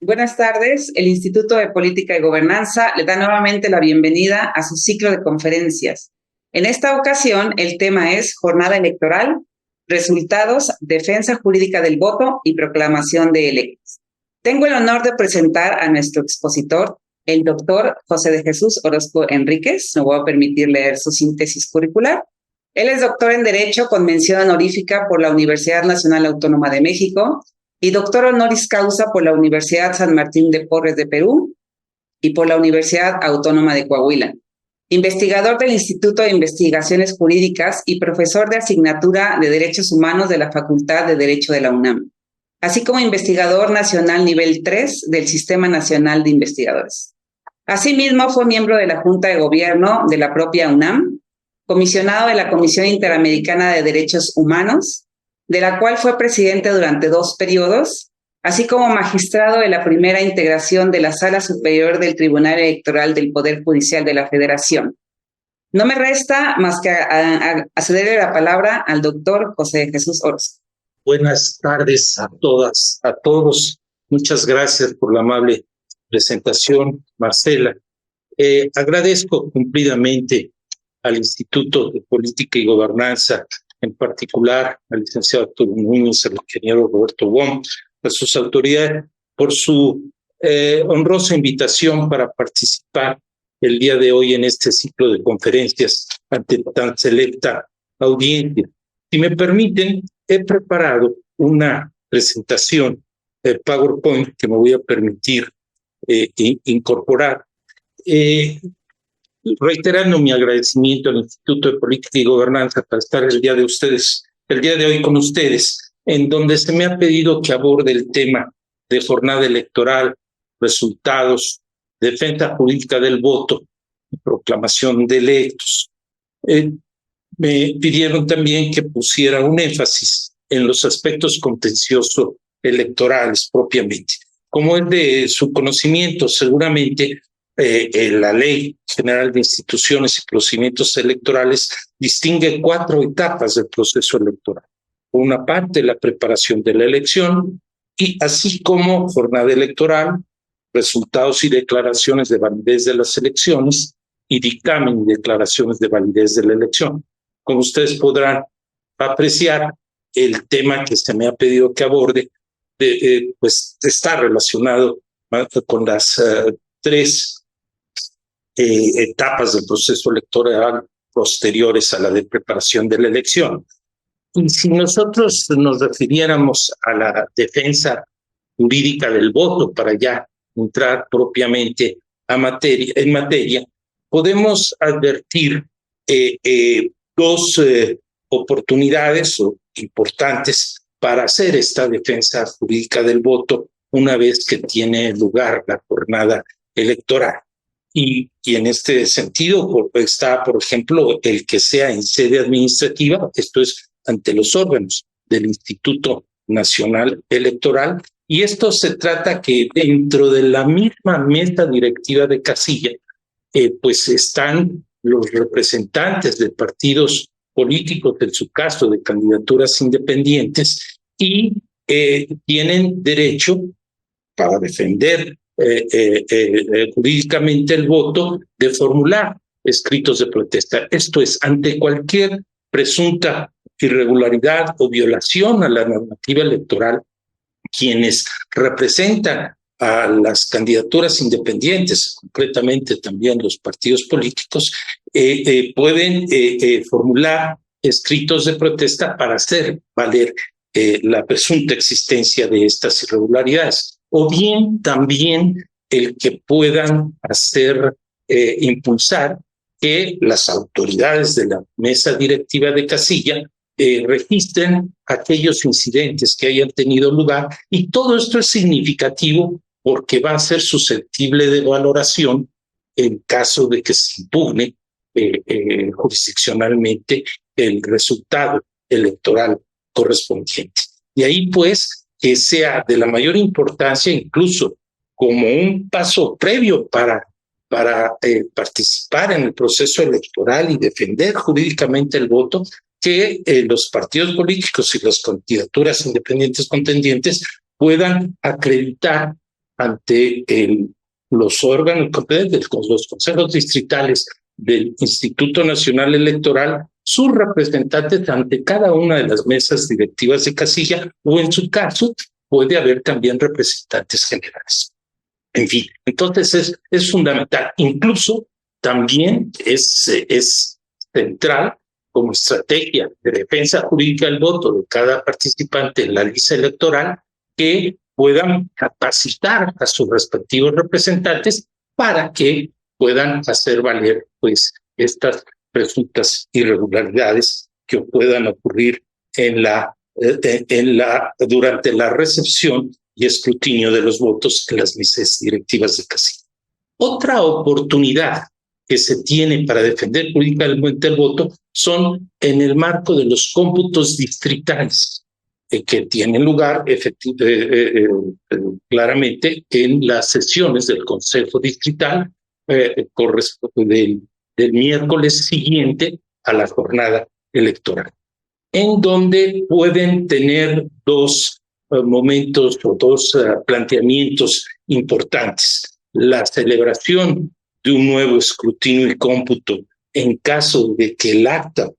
Buenas tardes. El Instituto de Política y Gobernanza le da nuevamente la bienvenida a su ciclo de conferencias. En esta ocasión, el tema es Jornada Electoral, Resultados, Defensa Jurídica del Voto y Proclamación de Electos. Tengo el honor de presentar a nuestro expositor, el doctor José de Jesús Orozco Enríquez. Me voy a permitir leer su síntesis curricular. Él es doctor en Derecho con mención honorífica por la Universidad Nacional Autónoma de México y doctor honoris causa por la Universidad San Martín de Porres de Perú y por la Universidad Autónoma de Coahuila. Investigador del Instituto de Investigaciones Jurídicas y profesor de asignatura de Derechos Humanos de la Facultad de Derecho de la UNAM, así como investigador nacional nivel 3 del Sistema Nacional de Investigadores. Asimismo, fue miembro de la Junta de Gobierno de la propia UNAM, comisionado de la Comisión Interamericana de Derechos Humanos, de la cual fue presidente durante 2 periodos, así como magistrado de la primera integración de la Sala Superior del Tribunal Electoral del Poder Judicial de la Federación. No me resta más que cederle la palabra al doctor José Jesús Orozco. Buenas tardes a todas, a todos. Muchas gracias por la amable presentación, Marcela. Agradezco cumplidamente al Instituto de Política y Gobernanza, en particular al licenciado Arturo Núñez, al ingeniero Roberto Wong, a sus autoridades, por su honrosa invitación para participar el día de hoy en este ciclo de conferencias ante tan selecta audiencia. Si me permiten, he preparado una presentación de PowerPoint que me voy a permitir incorporar, reiterando mi agradecimiento al Instituto de Política y Gobernanza para estar el día de hoy con ustedes, en donde se me ha pedido que aborde el tema de jornada electoral, resultados, defensa jurídica del voto y proclamación de electos. Me pidieron también que pusiera un énfasis en los aspectos contenciosos electorales propiamente. Como es de su conocimiento, seguramente la Ley General de Instituciones y Procedimientos Electorales distingue 4 etapas del proceso electoral. Por una parte, la preparación de la elección, y así como jornada electoral, resultados y declaraciones de validez de las elecciones y dictamen y declaraciones de validez de la elección. Como ustedes podrán apreciar, el tema que se me ha pedido que aborde pues está relacionado con las 3 etapas del proceso electoral posteriores a la de preparación de la elección. Y si nosotros nos refiriéramos a la defensa jurídica del voto para ya entrar propiamente en materia, podemos advertir 2 oportunidades importantes para hacer esta defensa jurídica del voto una vez que tiene lugar la jornada electoral. Y en este sentido está, por ejemplo, el que sea en sede administrativa, esto es ante los órganos del Instituto Nacional Electoral, y esto se trata que dentro de la misma mesa directiva de casilla, pues están los representantes de partidos políticos, en su caso de candidaturas independientes, y tienen derecho para defender jurídicamente el voto de formular escritos de protesta. Esto es, ante cualquier presunta irregularidad o violación a la normativa electoral, quienes representan a las candidaturas independientes, concretamente también los partidos políticos, pueden formular escritos de protesta para hacer valer la presunta existencia de estas irregularidades, o bien también el que puedan impulsar que las autoridades de la mesa directiva de casilla registren aquellos incidentes que hayan tenido lugar, y todo esto es significativo porque va a ser susceptible de valoración en caso de que se impugne jurisdiccionalmente el resultado electoral correspondiente. De ahí, pues, que sea de la mayor importancia, incluso como un paso previo para participar en el proceso electoral y defender jurídicamente el voto, que los partidos políticos y las candidaturas independientes contendientes puedan acreditar ante los órganos competentes, los consejos distritales del Instituto Nacional Electoral, sus representantes ante cada una de las mesas directivas de casilla, o en su caso puede haber también representantes generales. En fin, entonces es fundamental. Incluso también es central como estrategia de defensa jurídica del voto de cada participante en la lista electoral que puedan capacitar a sus respectivos representantes para que puedan hacer valer pues estas presuntas irregularidades que puedan ocurrir durante la recepción y escrutinio de los votos en las mesas directivas de casilla. Otra oportunidad que se tiene para defender jurídicamente el voto son en el marco de los cómputos distritales que tienen lugar claramente en las sesiones del Consejo Distrital del miércoles siguiente a la jornada electoral, en donde pueden tener dos momentos o dos planteamientos importantes. La celebración de un nuevo escrutinio y cómputo en caso de que el acta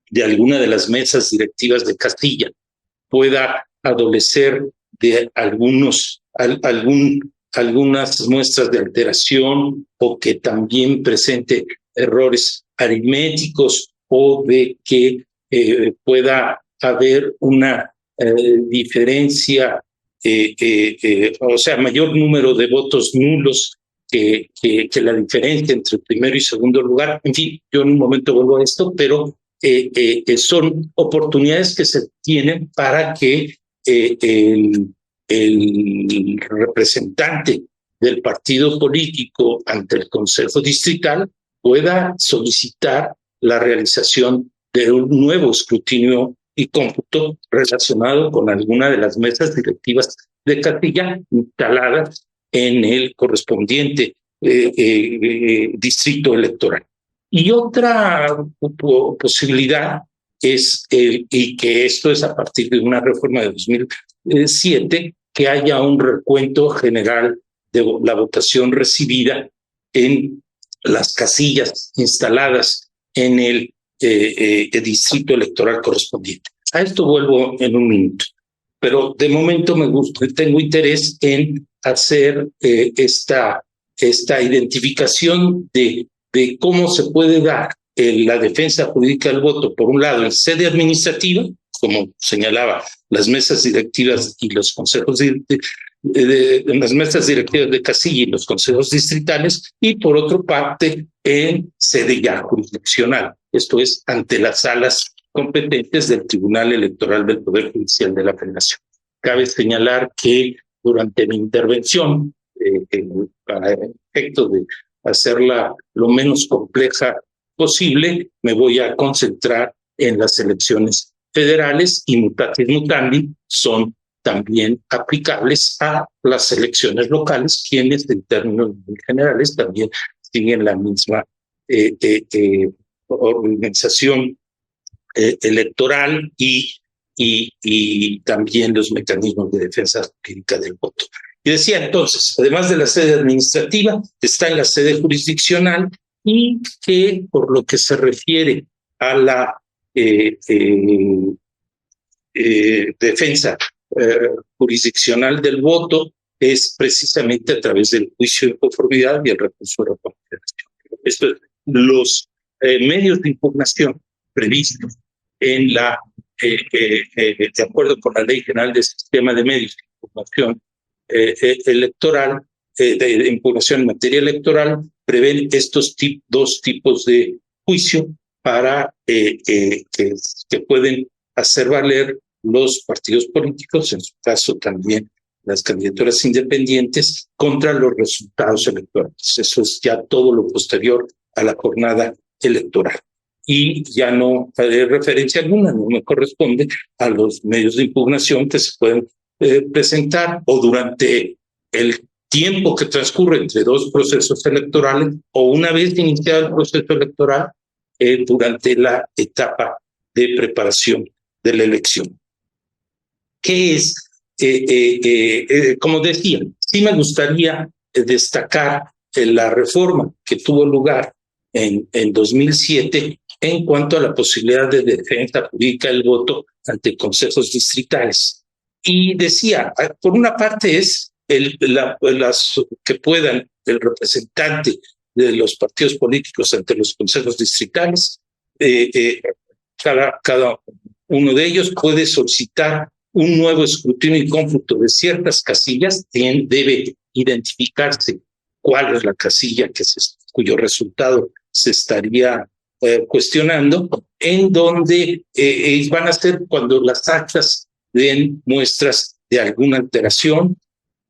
de alguna de las mesas directivas de Castilla pueda adolecer de algunas muestras de alteración, o que también presente errores aritméticos, o de que pueda haber una diferencia, o sea, mayor número de votos nulos que la diferencia entre primero y segundo lugar. En fin, yo en un momento vuelvo a esto, pero son oportunidades que se tienen para que el representante del partido político ante el Consejo Distrital pueda solicitar la realización de un nuevo escrutinio y cómputo relacionado con alguna de las mesas directivas de Castilla instaladas en el correspondiente distrito electoral. Y otra posibilidad es, y que esto es a partir de una reforma de 2007, que haya un recuento general de la votación recibida en las casillas instaladas en el distrito electoral correspondiente. A esto vuelvo en un minuto, pero de momento tengo interés en hacer esta identificación de cómo se puede dar la defensa jurídica del voto, por un lado, en sede administrativa, como señalaba, las mesas directivas y los consejos en las mesas directivas de casilla y los consejos distritales, y por otra parte, en sede ya jurisdiccional, esto es, ante las salas competentes del Tribunal Electoral del Poder Judicial de la Federación. Cabe señalar que durante mi intervención, para el efecto de hacerla lo menos compleja posible, me voy a concentrar en las elecciones federales, y mutatis mutandi son también aplicables a las elecciones locales, quienes en términos muy generales también siguen la misma organización electoral y también los mecanismos de defensa jurídica del voto. Y decía entonces, además de la sede administrativa, está en la sede jurisdiccional, y que por lo que se refiere a la defensa jurisdiccional del voto, es precisamente a través del juicio de conformidad y el recurso de reconsideración. Esto es, los medios de impugnación previstos en de acuerdo con la Ley General del Sistema de Medios de Impugnación electoral, de impugnación en materia electoral, prevén estos dos tipos de juicio para que pueden hacer valer los partidos políticos, en su caso también las candidaturas independientes, contra los resultados electorales. Eso es ya todo lo posterior a la jornada electoral. Y ya no haré referencia alguna, no me corresponde a los medios de impugnación que se pueden presentar o durante el tiempo que transcurre entre dos procesos electorales, o una vez iniciado el proceso electoral durante la etapa de preparación de la elección. ¿Qué es? Como decía, Sí me gustaría destacar la reforma que tuvo lugar en 2007 en cuanto a la posibilidad de defensa jurídica del voto ante consejos distritales. Y decía, por una parte es las que puedan el representante de los partidos políticos ante los consejos distritales, cada uno de ellos puede solicitar un nuevo escrutinio y cómputo de ciertas casillas. Debe identificarse cuál es la casilla cuyo resultado se estaría cuestionando, en donde van a ser cuando las actas den muestras de alguna alteración,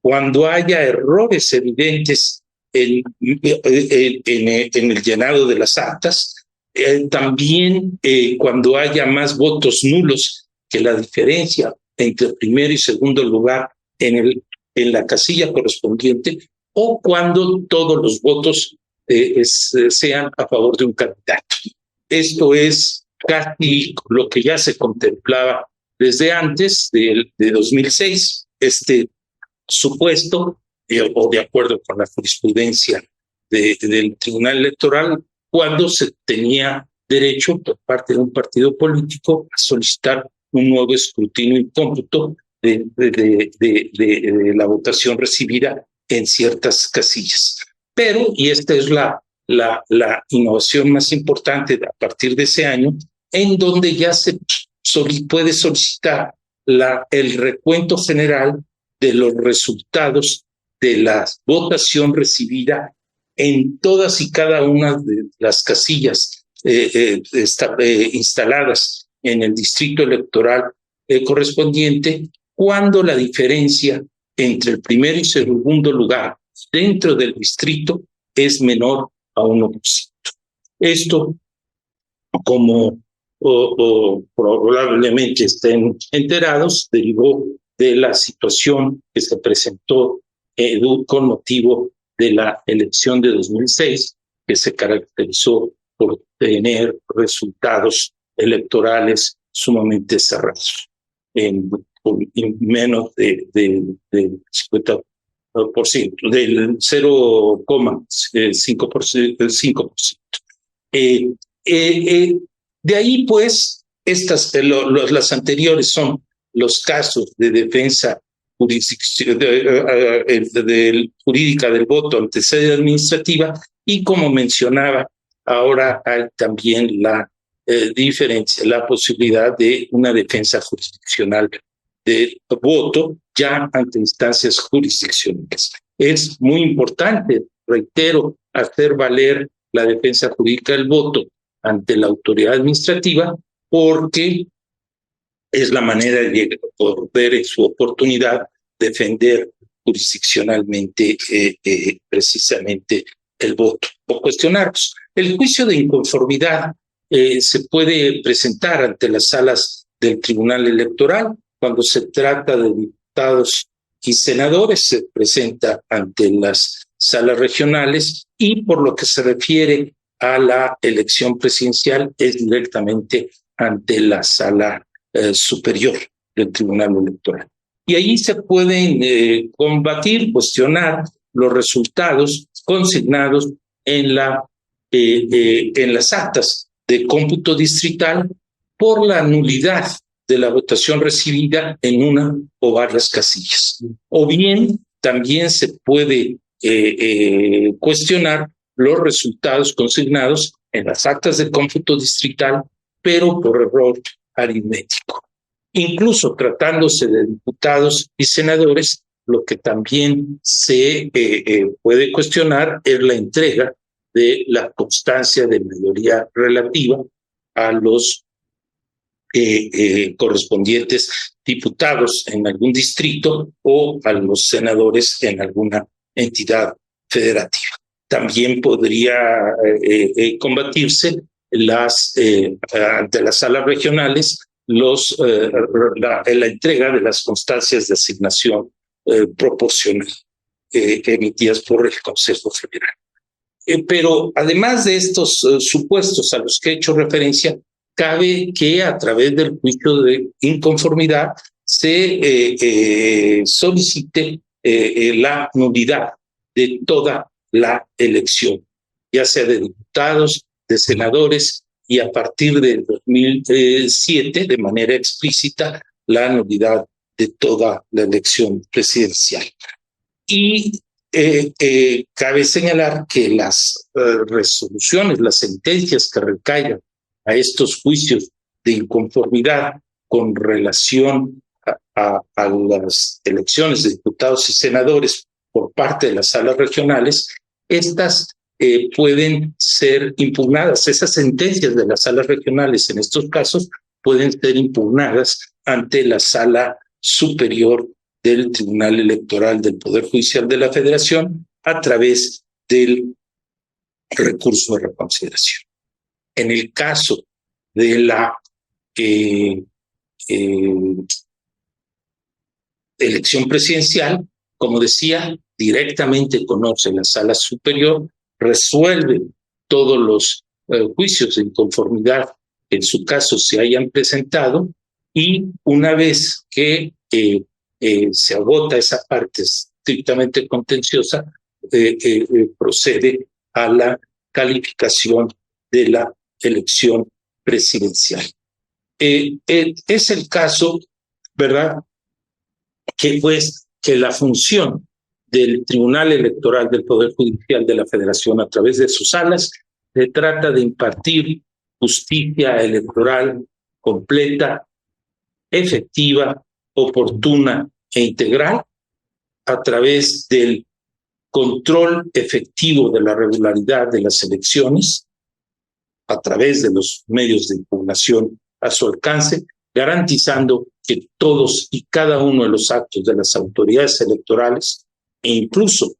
cuando haya errores evidentes en el llenado de las actas, también cuando haya más votos nulos que la diferencia entre primero y segundo lugar en la casilla correspondiente, o cuando todos los votos sean a favor de un candidato. Esto es casi lo que ya se contemplaba desde antes de 2006, este supuesto, o de acuerdo con la jurisprudencia del Tribunal Electoral, cuando se tenía derecho por parte de un partido político a solicitar un nuevo escrutinio y cómputo de la votación recibida en ciertas casillas. Pero, y esta es la innovación más importante a partir de ese año, en donde ya se puede solicitar el recuento general de los resultados de la votación recibida en todas y cada una de las casillas instaladas en el distrito electoral correspondiente, cuando la diferencia entre el primero y segundo lugar dentro del distrito es menor a 1%. Esto, como probablemente estén enterados, derivó de la situación que se presentó con motivo de la elección de 2006, que se caracterizó por tener resultados electorales sumamente cerrados, en menos del 50%, del 0,5%. De ahí, pues, las anteriores son los casos de defensa jurídica del voto ante sede administrativa, y como mencionaba, ahora hay también la diferencia, la posibilidad de una defensa jurisdiccional del voto ya ante instancias jurisdiccionales. Es muy importante, reitero, hacer valer la defensa jurídica del voto ante la autoridad administrativa, porque es la manera de poder en su oportunidad defender jurisdiccionalmente precisamente el voto o cuestionarlos. El juicio de inconformidad se puede presentar ante las salas del Tribunal Electoral cuando se trata de diputados y senadores, se presenta ante las salas regionales, y por lo que se refiere a la elección presidencial es directamente ante la sala superior del Tribunal Electoral. Y ahí se pueden combatir, cuestionar los resultados consignados en las actas de cómputo distrital por la nulidad de la votación recibida en una o varias casillas. O bien también se puede cuestionar los resultados consignados en las actas de cómputo distrital, pero por error aritmético. Incluso tratándose de diputados y senadores, lo que también se puede cuestionar es la entrega de la constancia de mayoría relativa a los correspondientes diputados en algún distrito o a los senadores en alguna entidad federativa. También podría combatirse ante las salas regionales la entrega de las constancias de asignación proporcional emitidas por el Consejo Federal. Pero además de estos supuestos a los que he hecho referencia, cabe que a través del juicio de inconformidad se solicite la nulidad de toda la elección, ya sea de diputados, de senadores, y a partir del 2007, de manera explícita, la nulidad de toda la elección presidencial. Y cabe señalar que las resoluciones, las sentencias que recaigan a estos juicios de inconformidad con relación a las elecciones de diputados y senadores por parte de las salas regionales, estas pueden ser impugnadas. Esas sentencias de las salas regionales en estos casos pueden ser impugnadas ante la sala superior del Tribunal Electoral del Poder Judicial de la Federación a través del recurso de reconsideración. En el caso de la elección presidencial, como decía, directamente conoce la sala superior, resuelve todos los juicios de inconformidad que en su caso se hayan presentado, y una vez que se agota esa parte estrictamente contenciosa, procede a la calificación de la elección presidencial. Es el caso, ¿verdad?, que la función del Tribunal Electoral del Poder Judicial de la Federación a través de sus salas se trata de impartir justicia electoral completa, efectiva, oportuna e integral a través del control efectivo de la regularidad de las elecciones, a través de los medios de impugnación a su alcance, garantizando que todos y cada uno de los actos de las autoridades electorales e incluso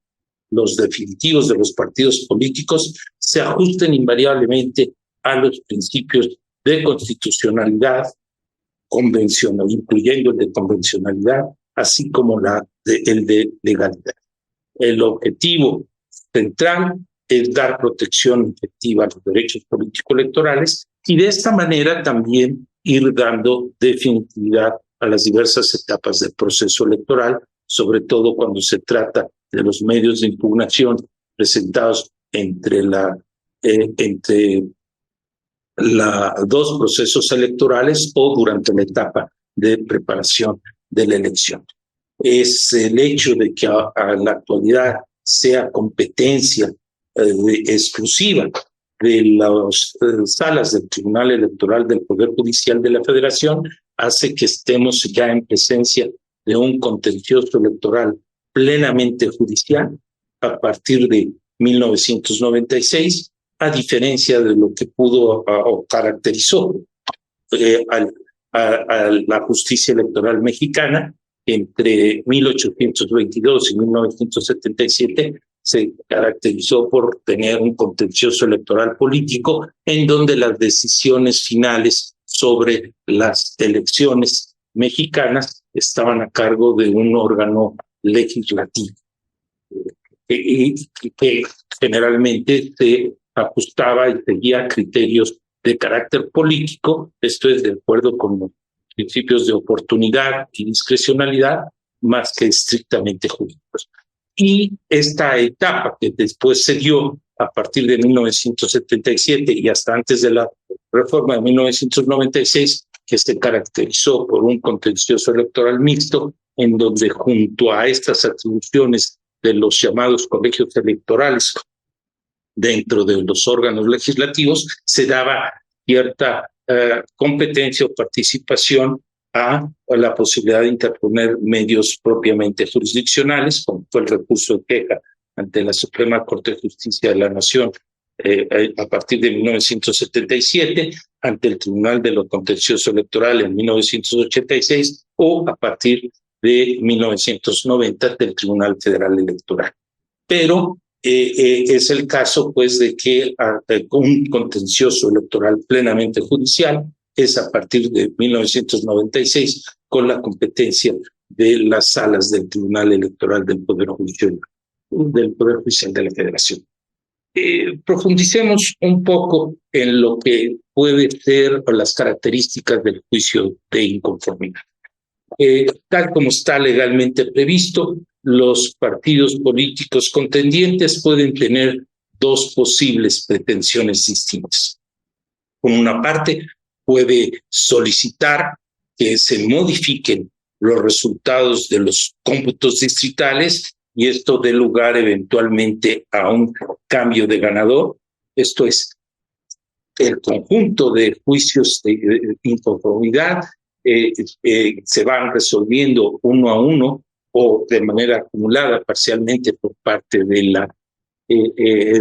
los definitivos de los partidos políticos se ajusten invariablemente a los principios de constitucionalidad, convencional, incluyendo el de convencionalidad, así como el de legalidad. El objetivo central es dar protección efectiva a los derechos político-electorales y de esta manera también ir dando definitividad a las diversas etapas del proceso electoral, sobre todo cuando se trata de los medios de impugnación presentados entre dos procesos electorales o durante la etapa de preparación de la elección. Es el hecho de que a la actualidad sea competencia exclusiva de las salas del Tribunal Electoral del Poder Judicial de la Federación hace que estemos ya en presencia de un contencioso electoral plenamente judicial a partir de 1996, a diferencia de lo que pudo o caracterizó a la justicia electoral mexicana entre 1822 y 1977, se caracterizó por tener un contencioso electoral político en donde las decisiones finales sobre las elecciones mexicanas estaban a cargo de un órgano legislativo y que generalmente se ajustaba y seguía criterios de carácter político, esto es de acuerdo con los principios de oportunidad y discrecionalidad, más que estrictamente jurídicos. Y esta etapa que después se dio a partir de 1977 y hasta antes de la reforma de 1996, que se caracterizó por un contencioso electoral mixto, en donde junto a estas atribuciones de los llamados colegios electorales dentro de los órganos legislativos, se daba cierta competencia o participación a la posibilidad de interponer medios propiamente jurisdiccionales, como fue el recurso de queja ante la Suprema Corte de Justicia de la Nación a partir de 1977, ante el Tribunal de lo Contencioso Electoral en 1986 o a partir de 1990 del Tribunal Federal Electoral. Pero es el caso, pues, de que un contencioso electoral plenamente judicial es a partir de 1996 con la competencia de las salas del Tribunal Electoral del Poder Judicial de la Federación. Profundicemos un poco en lo que puede ser las características del juicio de inconformidad. Tal como está legalmente previsto, los partidos políticos contendientes pueden tener dos posibles pretensiones distintas. Por una parte, puede solicitar que se modifiquen los resultados de los cómputos distritales y esto dé lugar eventualmente a un cambio de ganador. Esto es, el conjunto de juicios de inconformidad se van resolviendo uno a uno o de manera acumulada parcialmente por parte de la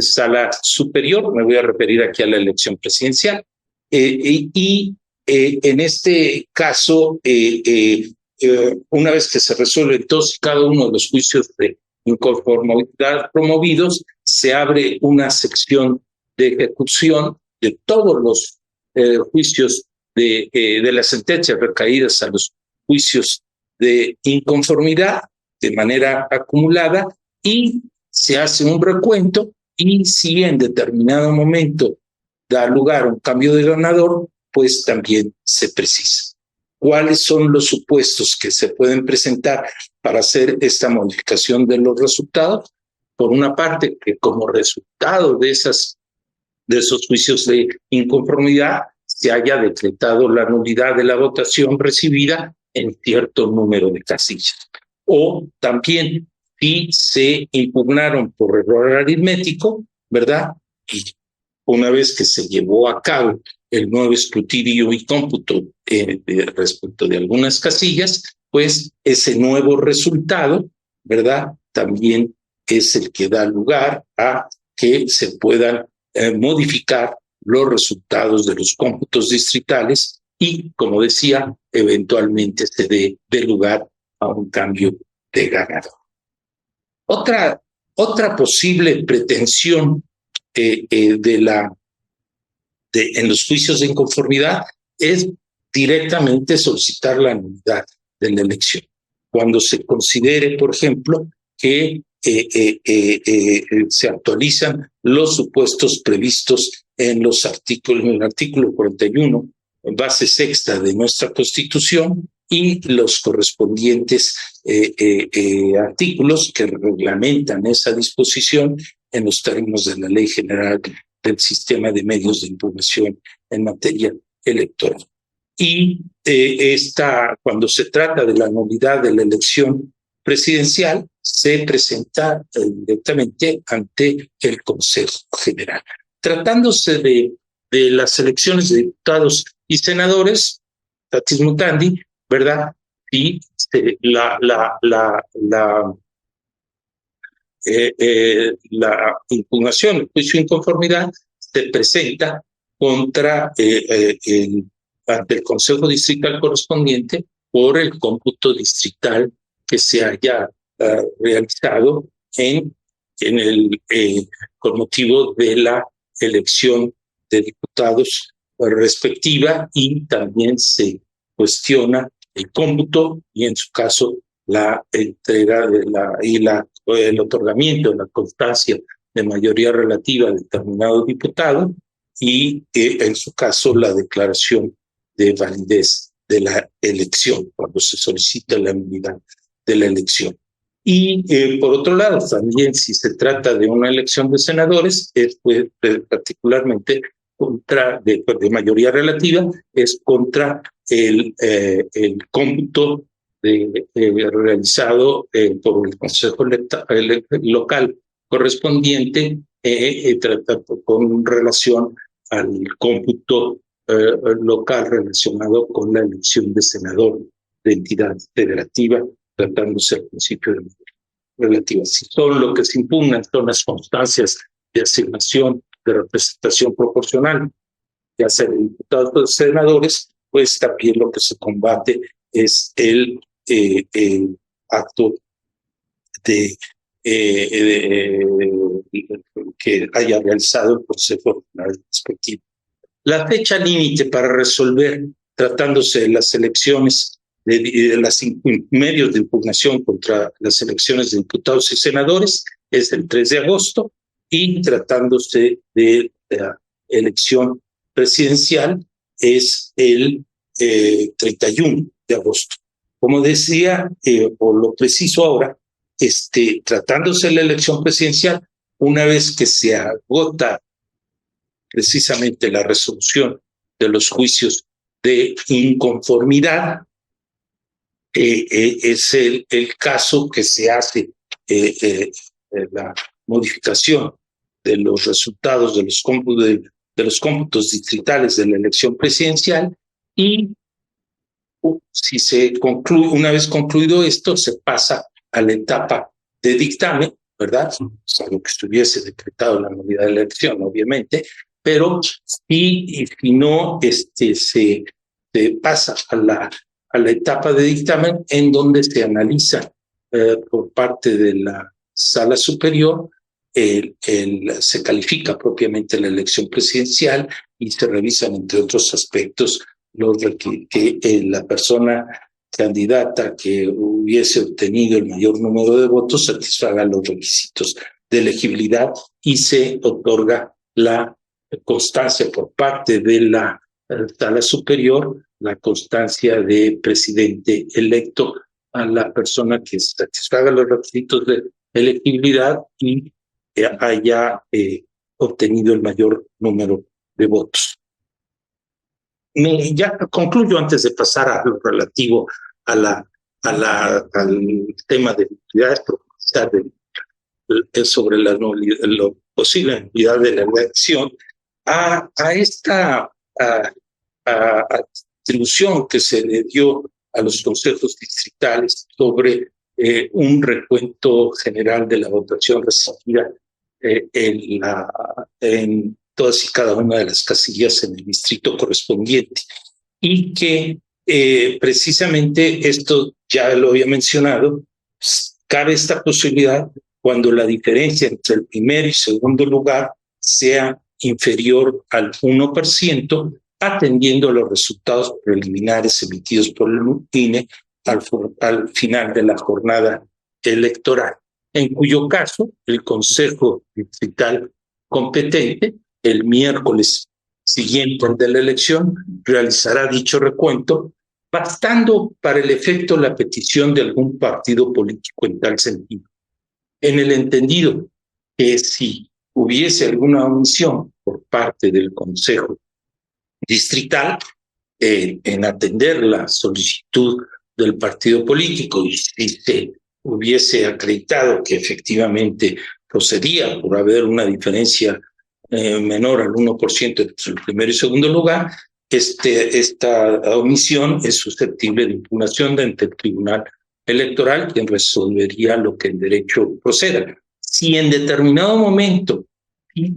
sala superior. Me voy a referir aquí a la elección presidencial. En este caso, una vez que se resuelve todos y cada uno de los juicios de inconformidad promovidos, se abre una sección de ejecución de todos los juicios de las sentencias recaídas a los juicios de inconformidad de manera acumulada y se hace un recuento y si en determinado momento da lugar a un cambio de ganador, pues también se precisa. ¿Cuáles son los supuestos que se pueden presentar para hacer esta modificación de los resultados? Por una parte, que como resultado de esos juicios de inconformidad se haya decretado la nulidad de la votación recibida en cierto número de casillas. O también si se impugnaron por error aritmético, ¿verdad? Y una vez que se llevó a cabo el nuevo escrutinio y cómputo respecto de algunas casillas, pues ese nuevo resultado, ¿verdad? También es el que da lugar a que se puedan modificar los resultados de los cómputos distritales y, como decía, eventualmente se dé lugar a un cambio de ganador. Otra posible pretensión en los juicios de inconformidad es directamente solicitar la nulidad de la elección. Cuando se considere, por ejemplo, que se actualizan los supuestos previstos en el artículo 41, base sexta de nuestra Constitución, y los correspondientes artículos que reglamentan esa disposición en los términos de la Ley General del Sistema de Medios de Impugnación en materia electoral. Y cuando se trata de la nulidad de la elección presidencial, se presenta directamente ante el Consejo General. Tratándose de las elecciones de diputados y senadores, tatis mutandi, ¿verdad? Y la impugnación, el juicio de inconformidad, se presenta ante el Consejo Distrital correspondiente por el cómputo distrital que se haya realizado con motivo de la elección de diputados respectiva, y también se cuestiona el cómputo y en su caso la entrega el otorgamiento de la constancia de mayoría relativa a determinado diputado y en su caso la declaración de validez de la elección cuando se solicita la nulidad de la elección. Y por otro lado, también si se trata de una elección de senadores, es particularmente de mayoría relativa, es contra el cómputo realizado por el Consejo Local correspondiente con relación al cómputo local relacionado con la elección de senador de entidad federativa, tratándose al principio de relativa. Si son lo que se impugnan son las constancias de asignación de representación proporcional, ya sea de diputados o de senadores, pues también lo que se combate es el acto que haya realizado el Consejo respectivo. La fecha límite para resolver, tratándose de las elecciones, de los medios de impugnación contra las elecciones de diputados y senadores, es el 3 de agosto, y tratándose de la elección presidencial, es el 31 de agosto. Como decía, o lo preciso ahora, tratándose de la elección presidencial, una vez que se agota precisamente la resolución de los juicios de inconformidad, es el caso que se hace la modificación de los resultados de los cómputos distritales de la elección presidencial, y si se concluye, una vez concluido esto, se pasa a la etapa de dictamen, ¿verdad? Salvo que estuviese decretado la nulidad de la elección, obviamente, pero si no, se pasa a la etapa de dictamen, en donde se analiza por parte de la Sala Superior, se califica propiamente la elección presidencial y se revisan, entre otros aspectos, que la persona candidata que hubiese obtenido el mayor número de votos satisfaga los requisitos de elegibilidad, y se otorga la constancia por parte de la Sala Superior, la constancia de presidente electo a la persona que satisfaga los requisitos de elegibilidad y haya obtenido el mayor número de votos. Ya concluyo antes de pasar a lo relativo al tema de nulidades sobre la posible nulidad de la elección, a esta atribución que se le dio a los consejos distritales sobre un recuento general de la votación recibida en todas y cada una de las casillas en el distrito correspondiente, y que precisamente esto ya lo había mencionado, cabe esta posibilidad cuando la diferencia entre el primer y segundo lugar sea inferior al 1%, atendiendo a los resultados preliminares emitidos por el INE al final de la jornada electoral, en cuyo caso el Consejo Distrital competente, el miércoles siguiente al de la elección, realizará dicho recuento, bastando para el efecto la petición de algún partido político en tal sentido, en el entendido que si hubiese alguna omisión por parte del Consejo Distrital en atender la solicitud del partido político, y si se hubiese acreditado que efectivamente procedía por haber una diferencia menor al 1% entre el primero y segundo lugar, esta omisión es susceptible de impugnación ante el Tribunal Electoral, quien resolvería lo que en derecho proceda. Si en determinado momento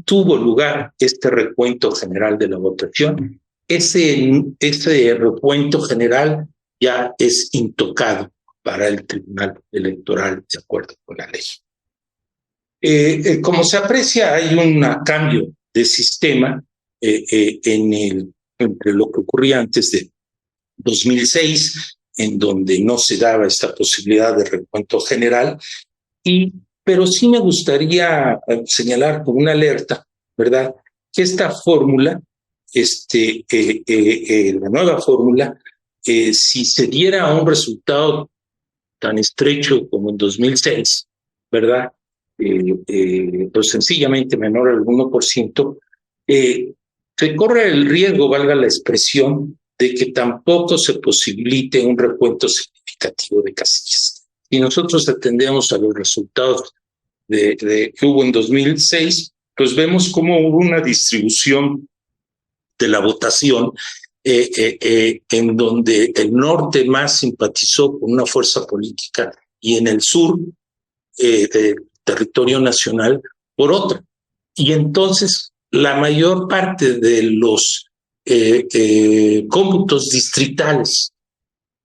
tuvo lugar este recuento general de la votación, ese recuento general ya es intocado para el Tribunal Electoral de acuerdo con la ley. Como se aprecia, hay un cambio de sistema entre lo que ocurría antes de 2006, en donde no se daba esta posibilidad de recuento general, pero sí me gustaría señalar con una alerta, ¿verdad?, que esta fórmula, la nueva fórmula, si se diera un resultado tan estrecho como en 2006, ¿verdad?, pues sencillamente menor al 1%, se corre el riesgo, valga la expresión, de que tampoco se posibilite un recuento significativo de casillas. Si nosotros atendemos a los resultados que hubo en 2006, pues vemos cómo hubo una distribución de la votación en donde el norte más simpatizó con una fuerza política y en el sur del territorio nacional por otra. Y entonces la mayor parte de los cómputos distritales,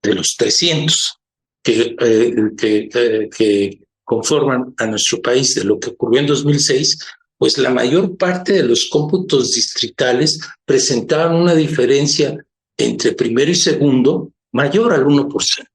de los 300 que conforman a nuestro país, de lo que ocurrió en 2006, pues la mayor parte de los cómputos distritales presentaban una diferencia entre primero y segundo mayor al 1%,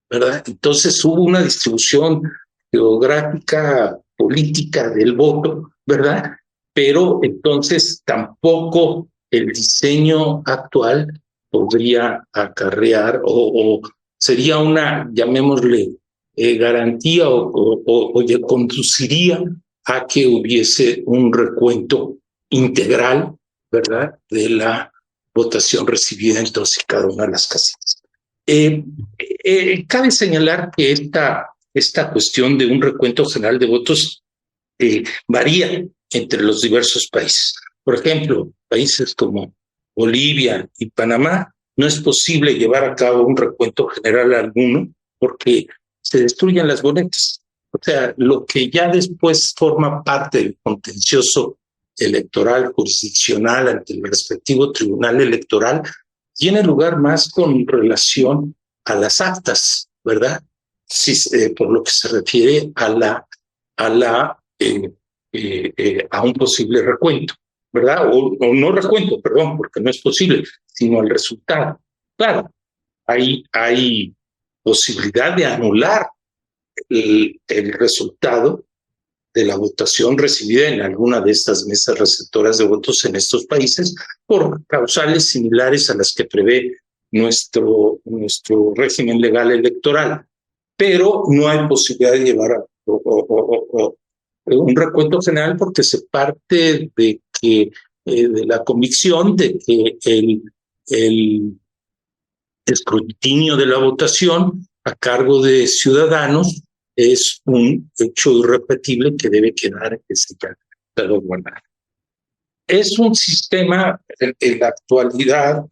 ¿verdad? Entonces hubo una distribución geográfica, política del voto, ¿verdad? Pero entonces tampoco el diseño actual podría acarrear o sería una, llamémosle, garantía o conduciría a que hubiese un recuento integral, ¿verdad?, de la votación recibida en todas y cada una de las casillas. Cabe señalar que esta cuestión de un recuento general de votos varía entre los diversos países. Por ejemplo, países como Bolivia y Panamá, no es posible llevar a cabo un recuento general alguno porque se destruyen las boletas. O sea, lo que ya después forma parte del contencioso electoral jurisdiccional ante el respectivo tribunal electoral tiene lugar más con relación a las actas, ¿verdad? Sí, por lo que se refiere a un posible recuento, ¿verdad? O no recuento, perdón, porque no es posible, sino al resultado. Claro, hay posibilidad de anular el resultado de la votación recibida en alguna de estas mesas receptoras de votos en estos países por causales similares a las que prevé nuestro régimen legal electoral. Pero no hay posibilidad de llevar un recuento general porque se parte de que de la convicción de que el escrutinio de la votación a cargo de ciudadanos es un hecho irrepetible que debe quedar salvaguardado. Es un sistema en la actualidad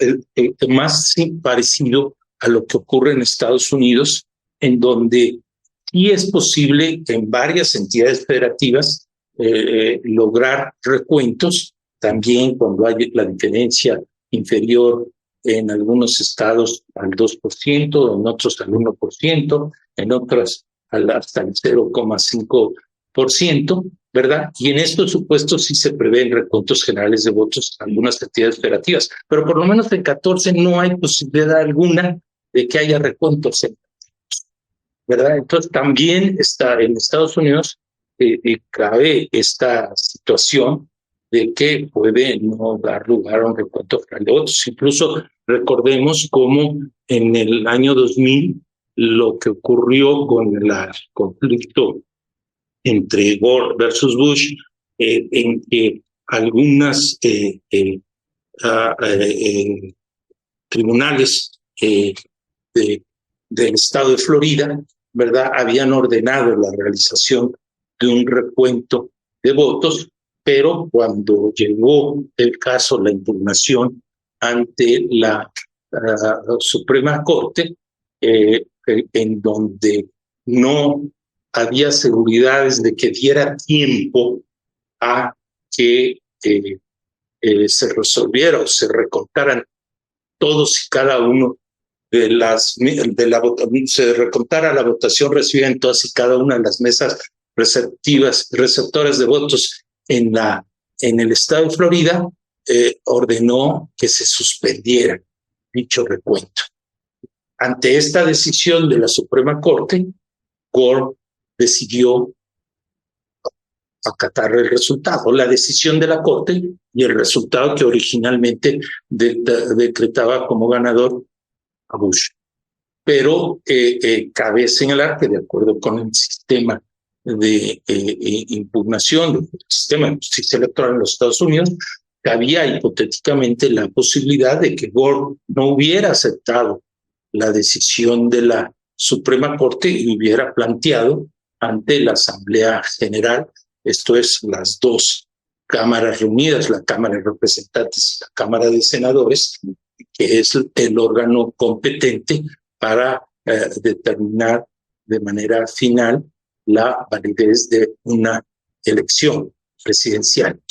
más parecido a lo que ocurre en Estados Unidos, en donde sí es posible en varias entidades federativas lograr recuentos, también cuando hay la diferencia inferior en algunos estados al 2%, en otros al 1%, en otras hasta el 0,5%, ¿verdad? Y en estos supuestos sí se prevén recuentos generales de votos en algunas entidades federativas, pero por lo menos en 14 no hay posibilidad alguna de que haya recuentos, ¿verdad? Entonces también está en Estados Unidos cabe esta situación de que puede no dar lugar a un recuento general de votos. Incluso recordemos cómo en el año 2000 lo que ocurrió con el conflicto entre Gore versus Bush, en que algunas tribunales del estado de Florida, ¿verdad?, habían ordenado la realización de un recuento de votos, pero cuando llegó el caso, la impugnación ante la Suprema Corte, en donde no había seguridades de que diera tiempo a que se resolviera o se recontaran todos y cada uno se recontara la votación recibida en todas y cada una de las mesas receptoras de votos en el estado de Florida, ordenó que se suspendiera dicho recuento. Ante esta decisión de la Suprema Corte, Gore decidió acatar el resultado, la decisión de la Corte y el resultado que originalmente decretaba como ganador a Bush. Pero cabe señalar que de acuerdo con el sistema de impugnación del sistema de justicia electoral en los Estados Unidos, cabía hipotéticamente la posibilidad de que Gore no hubiera aceptado la decisión de la Suprema Corte y hubiera planteado ante la Asamblea General, esto es, las dos cámaras reunidas, la Cámara de Representantes y la Cámara de Senadores, que es el órgano competente para determinar de manera final la validez de una elección presidencial.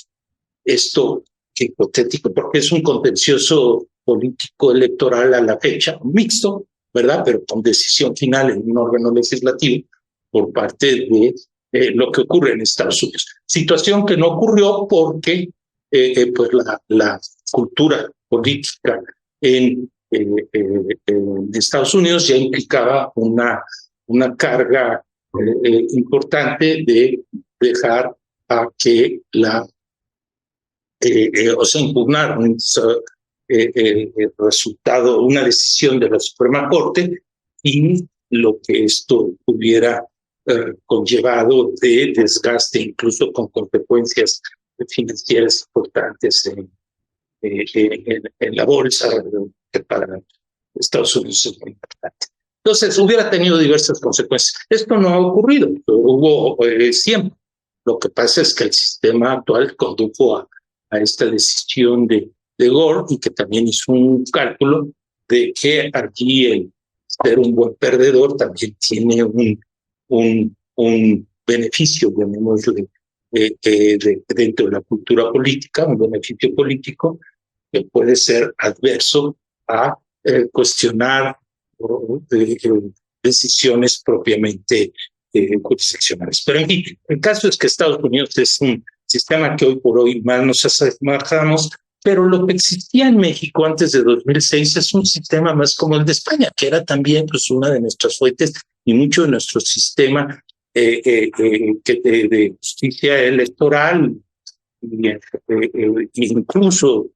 Esto hipotético, porque es un contencioso político electoral a la fecha, mixto, ¿verdad?, pero con decisión final en un órgano legislativo por parte de lo que ocurre en Estados Unidos. Situación que no ocurrió porque pues la cultura política en Estados Unidos ya implicaba una carga importante de dejar a que o sea, impugnar un resultado, una decisión de la Suprema Corte y lo que esto hubiera conllevado de desgaste, incluso con consecuencias financieras importantes en la bolsa, que para Estados Unidos es muy importante. Entonces, hubiera tenido diversas consecuencias. Esto no ha ocurrido, hubo siempre. Lo que pasa es que el sistema actual condujo a esta decisión de Gore, y que también hizo un cálculo de que aquí el ser un buen perdedor también tiene un beneficio, llamémosle, dentro de la cultura política, un beneficio político que puede ser adverso a cuestionar decisiones propiamente jurisdiccionales. Pero en fin, el caso es que Estados Unidos es un sistema que hoy por hoy más nos asemejamos, pero lo que existía en México antes de 2006 es un sistema más como el de España, que era también pues, una de nuestras fuentes y mucho de nuestro sistema de justicia electoral, incluso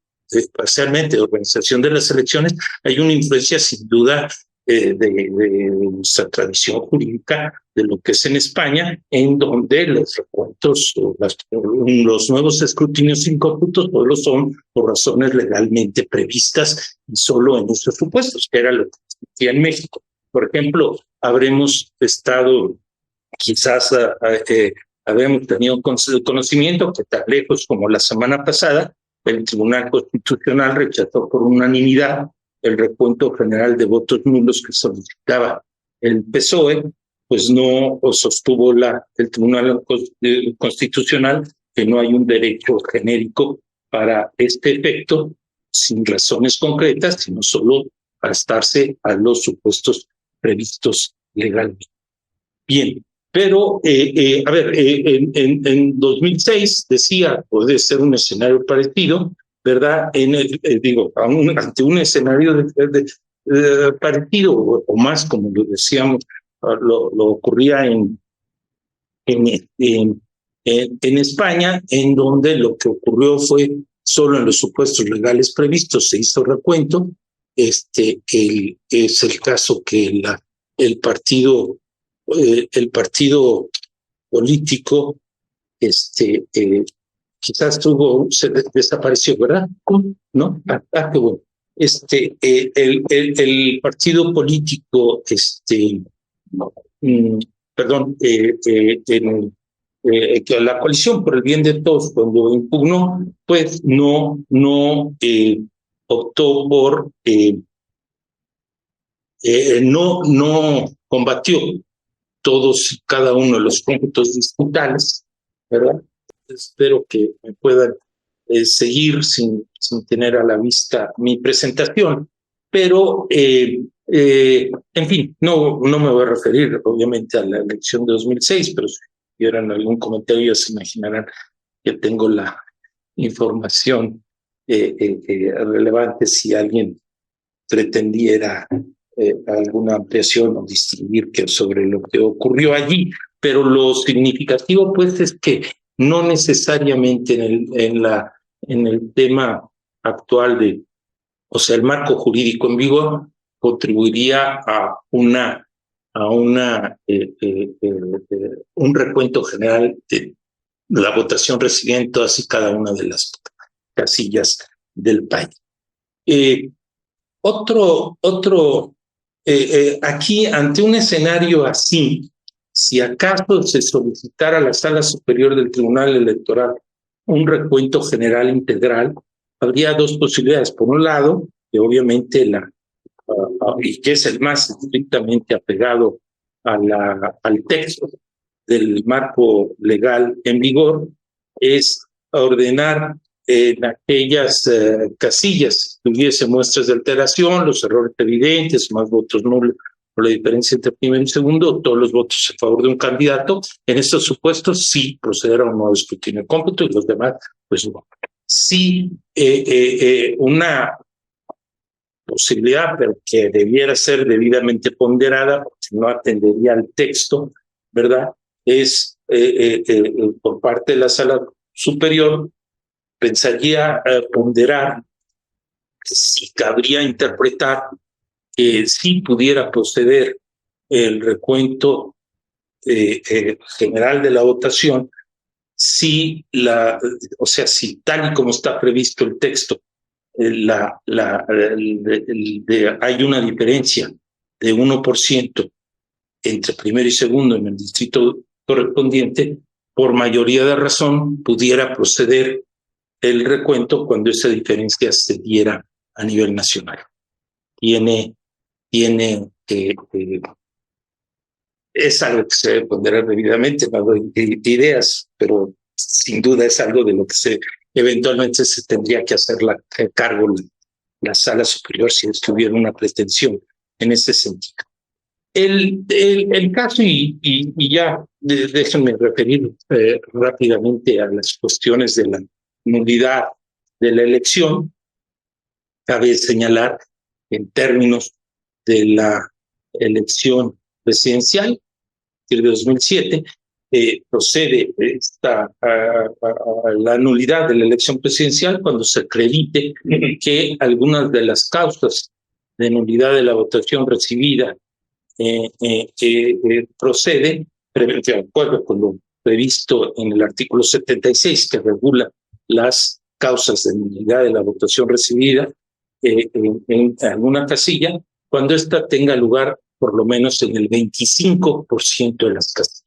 parcialmente de organización de las elecciones. Hay una influencia sin duda de nuestra tradición jurídica de lo que es en España, en donde los recuentos o los nuevos escrutinios sin cómputos solo son por razones legalmente previstas y solo en esos supuestos, que era lo que existía en México. Por ejemplo, habremos estado quizás habíamos tenido conocimiento que tan lejos como la semana pasada, el Tribunal Constitucional rechazó por unanimidad el recuento general de votos nulos que solicitaba el PSOE, pues no sostuvo el Tribunal Constitucional que no hay un derecho genérico para este efecto, sin razones concretas, sino solo para estarse a los supuestos previstos legalmente. Bien, pero, a ver, en 2006 decía, puede ser un escenario parecido, ¿verdad? Ante un escenario parecido o más, como lo decíamos, lo ocurría en España, en donde lo que ocurrió fue solo en los supuestos legales previstos se hizo recuento. Es el caso que el partido político quizás se desapareció, ¿verdad? ¿No? Qué bueno. El partido político, perdón, que la coalición por el bien de todos, cuando impugnó, pues no optó por, no combatió todos y cada uno de los puntos distritales, ¿verdad? Espero que me puedan seguir sin tener a la vista mi presentación, pero en fin, no me voy a referir obviamente a la elección de 2006, pero si tuvieran algún comentario se imaginarán que tengo la información relevante si alguien pretendiera alguna ampliación o distinguir sobre lo que ocurrió allí, pero lo significativo pues es que no necesariamente en el tema actual o sea, el marco jurídico en vigor contribuiría a un recuento general de la votación residida en todas y cada una de las casillas del país. Aquí, ante un escenario así, si acaso se solicitara a la Sala Superior del Tribunal Electoral un recuento general integral, habría dos posibilidades. Por un lado, que obviamente y que es el más estrictamente apegado al texto del marco legal en vigor, es ordenar en aquellas casillas que hubiese muestras de alteración, los errores evidentes, más votos nulos por la diferencia entre primero y segundo, todos los votos a favor de un candidato. En estos supuestos sí proceder a un nuevo escrutinio de cómputo y los demás, pues no. Sí, una posibilidad, pero que debiera ser debidamente ponderada, porque no atendería al texto, ¿verdad? Es por parte de la Sala Superior, pensaría ponderar si cabría interpretar que sí pudiera proceder el recuento general de la votación si si tal y como está previsto el texto, hay una diferencia de 1% entre primero y segundo en el distrito correspondiente, por mayoría de razón pudiera proceder el recuento cuando esa diferencia se diera a nivel nacional. Tiene es algo que se debe ponderar debidamente, no doy ideas, pero sin duda es algo de lo que eventualmente se tendría que hacer cargo la sala superior si tuviera una pretensión en ese sentido. El caso, y ya déjenme referir rápidamente a las cuestiones de la nulidad de la elección. Cabe señalar en términos de la elección presidencial de 2007, procede la nulidad de la elección presidencial cuando se acredite que algunas de las causas de nulidad de la votación recibida procede, de acuerdo con lo previsto en el artículo 76, que regula las causas de nulidad de la votación recibida en alguna casilla, cuando ésta tenga lugar por lo menos en el 25% de las casillas.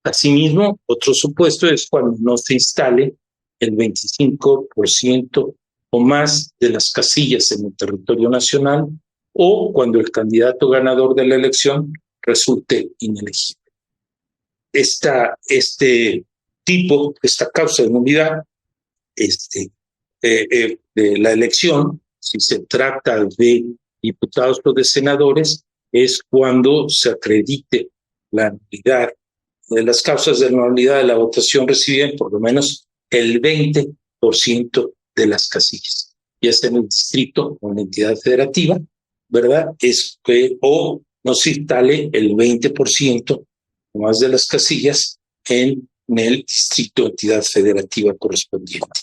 Asimismo, otro supuesto es cuando no se instale el 25% o más de las casillas en el territorio nacional, o cuando el candidato ganador de la elección resulte inelegible. Esta causa de nulidad de la elección, si se trata de diputados o de senadores, es cuando se acredite la nulidad de las causas de nulidad de la votación recibida en por lo menos el 20% de las casillas, ya sea en el distrito o en la entidad federativa, ¿verdad? O no se instale el 20% o más de las casillas en el distrito o entidad federativa correspondiente.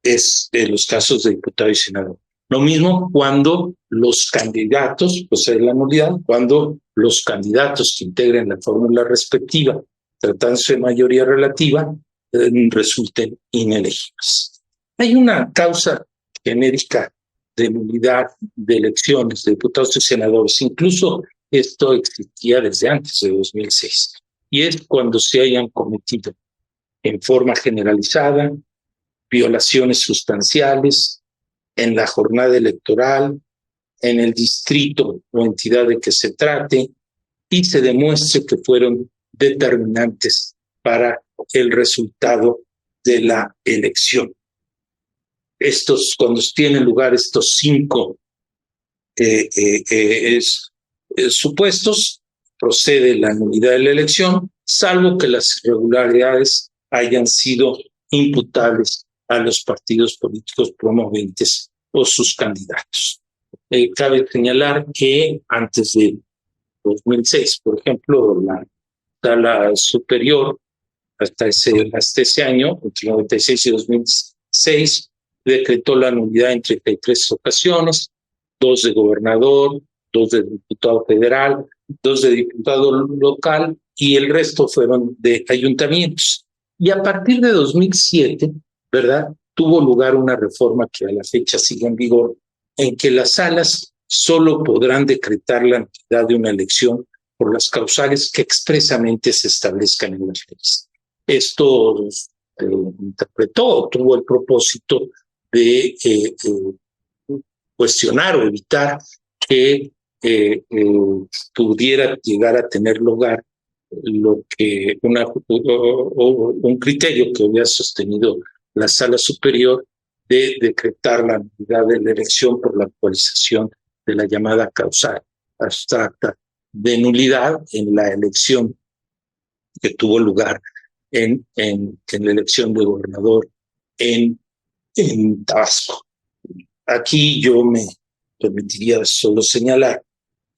Es en los casos de diputado y senador. Lo mismo cuando los candidatos, pues es la nulidad, cuando los candidatos que integren la fórmula respectiva, tratándose de mayoría relativa, resulten inelegibles. Hay una causa genérica de nulidad de elecciones de diputados y senadores. Incluso esto existía desde antes de 2006. Y es cuando se hayan cometido en forma generalizada violaciones sustanciales en la jornada electoral, en el distrito o entidad de que se trate, y se demuestre que fueron determinantes para el resultado de la elección. Cuando tienen lugar estos 5 supuestos, procede la nulidad de la elección, salvo que las irregularidades hayan sido imputables a los partidos políticos promoventes o sus candidatos. Cabe señalar que antes de 2006, por ejemplo, la sala superior, hasta ese año, entre 96 y 2006, decretó la nulidad en 33 ocasiones, 2 de gobernador, 2 de diputado federal, 2 de diputado local, y el resto fueron de ayuntamientos. Y a partir de 2007, ¿verdad?, tuvo lugar una reforma que a la fecha sigue en vigor, en que las salas solo podrán decretar la nulidad de una elección por las causales que expresamente se establezcan en las leyes. Esto tuvo el propósito de cuestionar o evitar que pudiera llegar a tener lugar un criterio que había sostenido la sala superior de decretar la nulidad de la elección por la actualización de la llamada causal abstracta de nulidad en la elección que tuvo lugar en la elección de gobernador en Tabasco. Aquí yo me permitiría solo señalar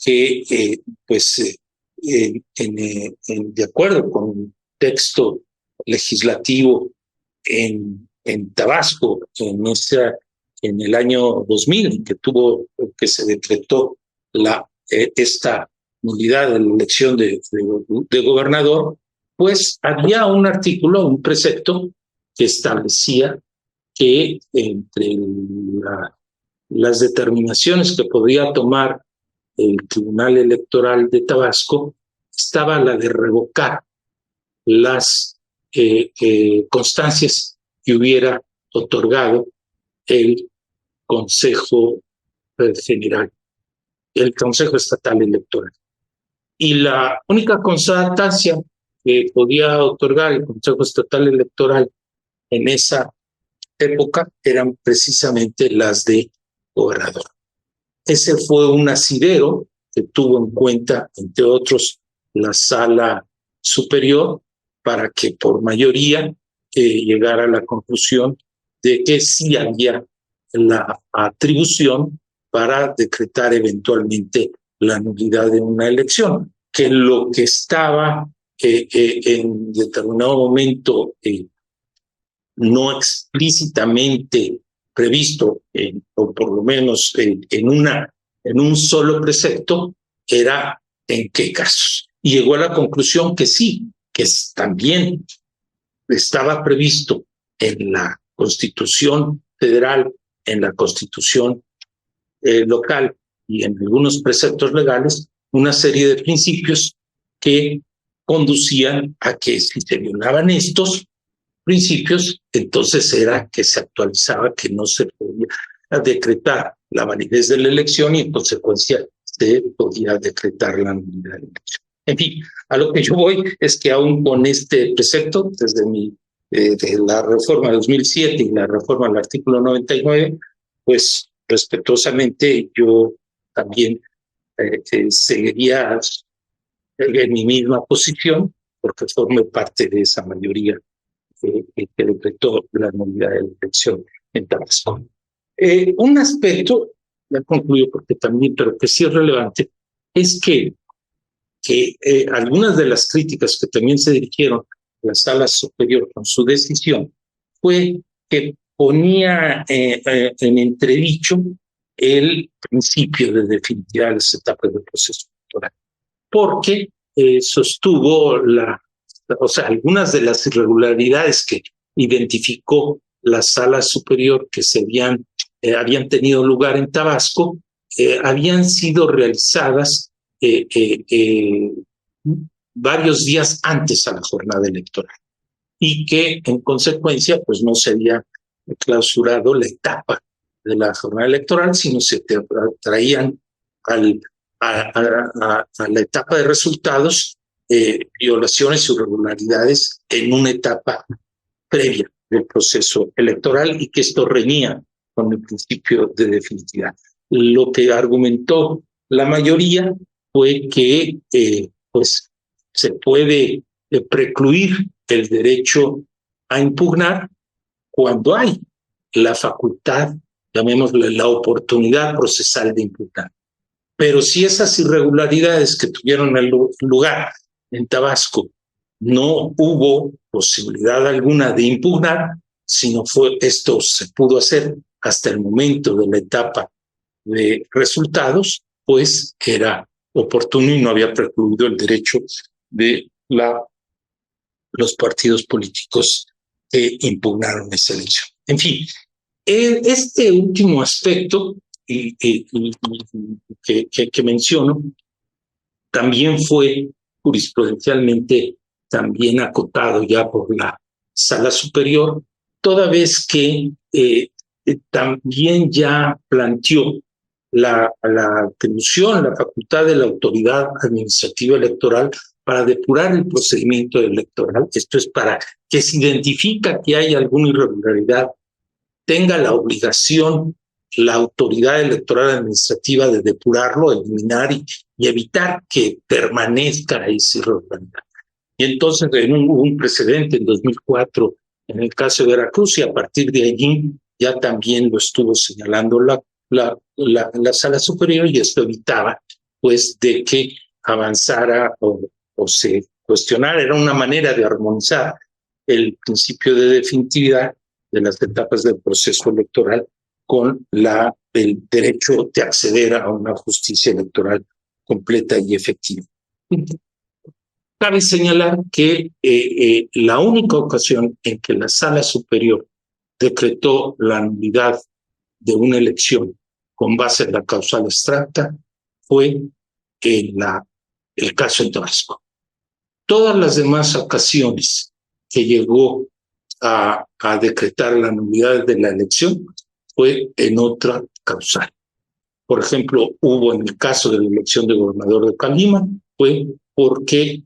que de acuerdo con un texto legislativo en Tabasco, en el año 2000, que se decretó esta nulidad de la elección de gobernador, pues había un artículo, un precepto que establecía que entre las determinaciones que podía tomar el Tribunal Electoral de Tabasco estaba la de revocar las constancias que hubiera otorgado el Consejo General, el Consejo Estatal Electoral. Y la única constancia que podía otorgar el Consejo Estatal Electoral en esa época eran precisamente las de gobernador. Ese fue un asidero que tuvo en cuenta, entre otros, la Sala Superior para que por mayoría llegara a la conclusión de que sí había la atribución para decretar eventualmente la nulidad de una elección, que lo que estaba en determinado momento no explícitamente previsto, o por lo menos en un solo precepto, era en qué casos. Y llegó a la conclusión que sí, que también estaba previsto en la Constitución Federal, en la Constitución local y en algunos preceptos legales, una serie de principios que conducían a que si se violaban estos principios, entonces era que se actualizaba, que no se podía decretar la validez de la elección y en consecuencia se podía decretar la nulidad de la elección. En fin, a lo que yo voy es que aún con este precepto, desde de la reforma de 2007 y la reforma del artículo 99, pues respetuosamente yo también seguiría en mi misma posición, porque formé parte de esa mayoría que decretó la nulidad de la elección en Tabasco. Un aspecto, ya concluyo porque también, pero que sí es relevante, es que algunas de las críticas que también se dirigieron a la Sala Superior con su decisión fue que ponía en entredicho el principio de definitividad de las etapas del proceso electoral, porque sostuvo algunas de las irregularidades que identificó la Sala Superior que habían tenido lugar en Tabasco, habían sido realizadas varios días antes a la jornada electoral y que en consecuencia pues no se había clausurado la etapa de la jornada electoral, sino se traían a la etapa de resultados violaciones o irregularidades en una etapa previa del proceso electoral y que esto reñía con el principio de definitividad. Lo que argumentó la mayoría fue que pues se puede precluir el derecho a impugnar cuando hay la facultad, llamémosle la oportunidad procesal de impugnar. Pero si esas irregularidades que tuvieron lugar en Tabasco no hubo posibilidad alguna de impugnar, sino esto se pudo hacer hasta el momento de la etapa de resultados, pues era oportuno y no había precluido el derecho de los partidos políticos que impugnaron esa elección. En fin, este último aspecto que menciono también fue jurisprudencialmente también acotado ya por la Sala Superior, toda vez que también ya planteó la atribución, la facultad de la autoridad administrativa electoral para depurar el procedimiento electoral. Esto es para que se identifica que hay alguna irregularidad, tenga la obligación la autoridad electoral administrativa de depurarlo, eliminar y evitar que permanezca esa irregularidad. Y entonces hubo un precedente en 2004 en el caso de Veracruz y a partir de allí ya también lo estuvo señalando la Sala Superior y esto evitaba pues de que avanzara o se cuestionara. Era una manera de armonizar el principio de definitividad de las etapas del proceso electoral con el derecho de acceder a una justicia electoral completa y efectiva. Cabe señalar que la única ocasión en que la Sala Superior decretó la nulidad de una elección con base en la causal abstracta fue el caso en Tabasco. Todas las demás ocasiones que llegó a decretar la nulidad de la elección fue en otra causal. Por ejemplo, hubo en el caso de la elección de gobernador de Colima, fue porque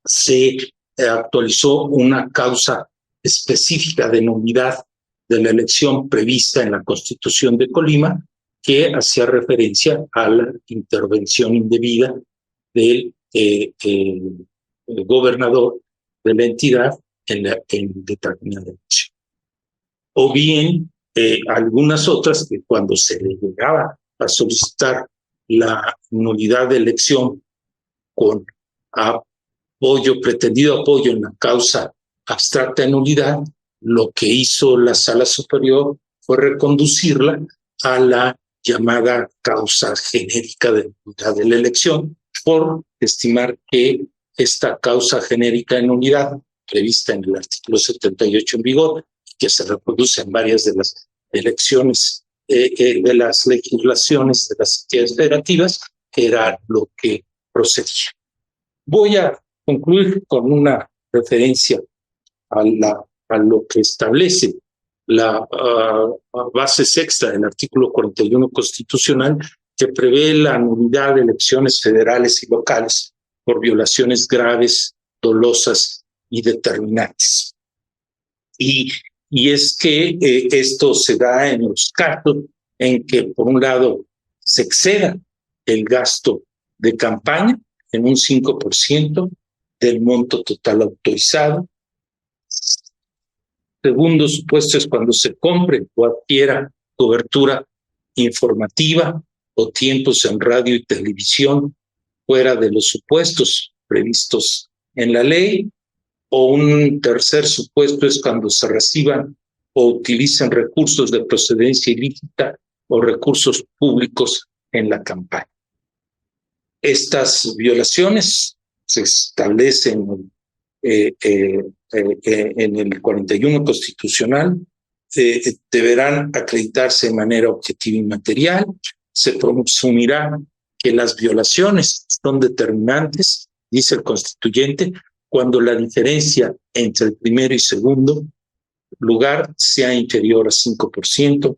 se actualizó una causa específica de nulidad de la elección prevista en la Constitución de Colima, que hacía referencia a la intervención indebida del gobernador de la entidad en determinada elección. O bien algunas otras que cuando se le llegaba a solicitar la nulidad de elección con pretendido apoyo en la causa abstracta de nulidad, lo que hizo la Sala Superior fue reconducirla a la llamada causa genérica de nulidad de la elección, por estimar que esta causa genérica de nulidad, prevista en el artículo 78 en vigor, que se reproduce en varias de las elecciones, de las legislaciones de las entidades federativas, era lo que procedía. Voy a concluir con una referencia a lo que establece la base sexta del artículo 41 constitucional, que prevé la nulidad de elecciones federales y locales por violaciones graves, dolosas y determinantes. Y es que esto se da en los casos en que, por un lado, se exceda el gasto de campaña en un 5% del monto total autorizado. Segundo supuesto es cuando se compre o adquiera cobertura informativa o tiempos en radio y televisión fuera de los supuestos previstos en la ley. O un tercer supuesto es cuando se reciban o utilicen recursos de procedencia ilícita o recursos públicos en la campaña. Estas violaciones se establecen en el 41 constitucional, deberán acreditarse de manera objetiva y material. Se presumirá que las violaciones son determinantes, dice el constituyente, cuando la diferencia entre el primero y segundo lugar sea inferior a 5%,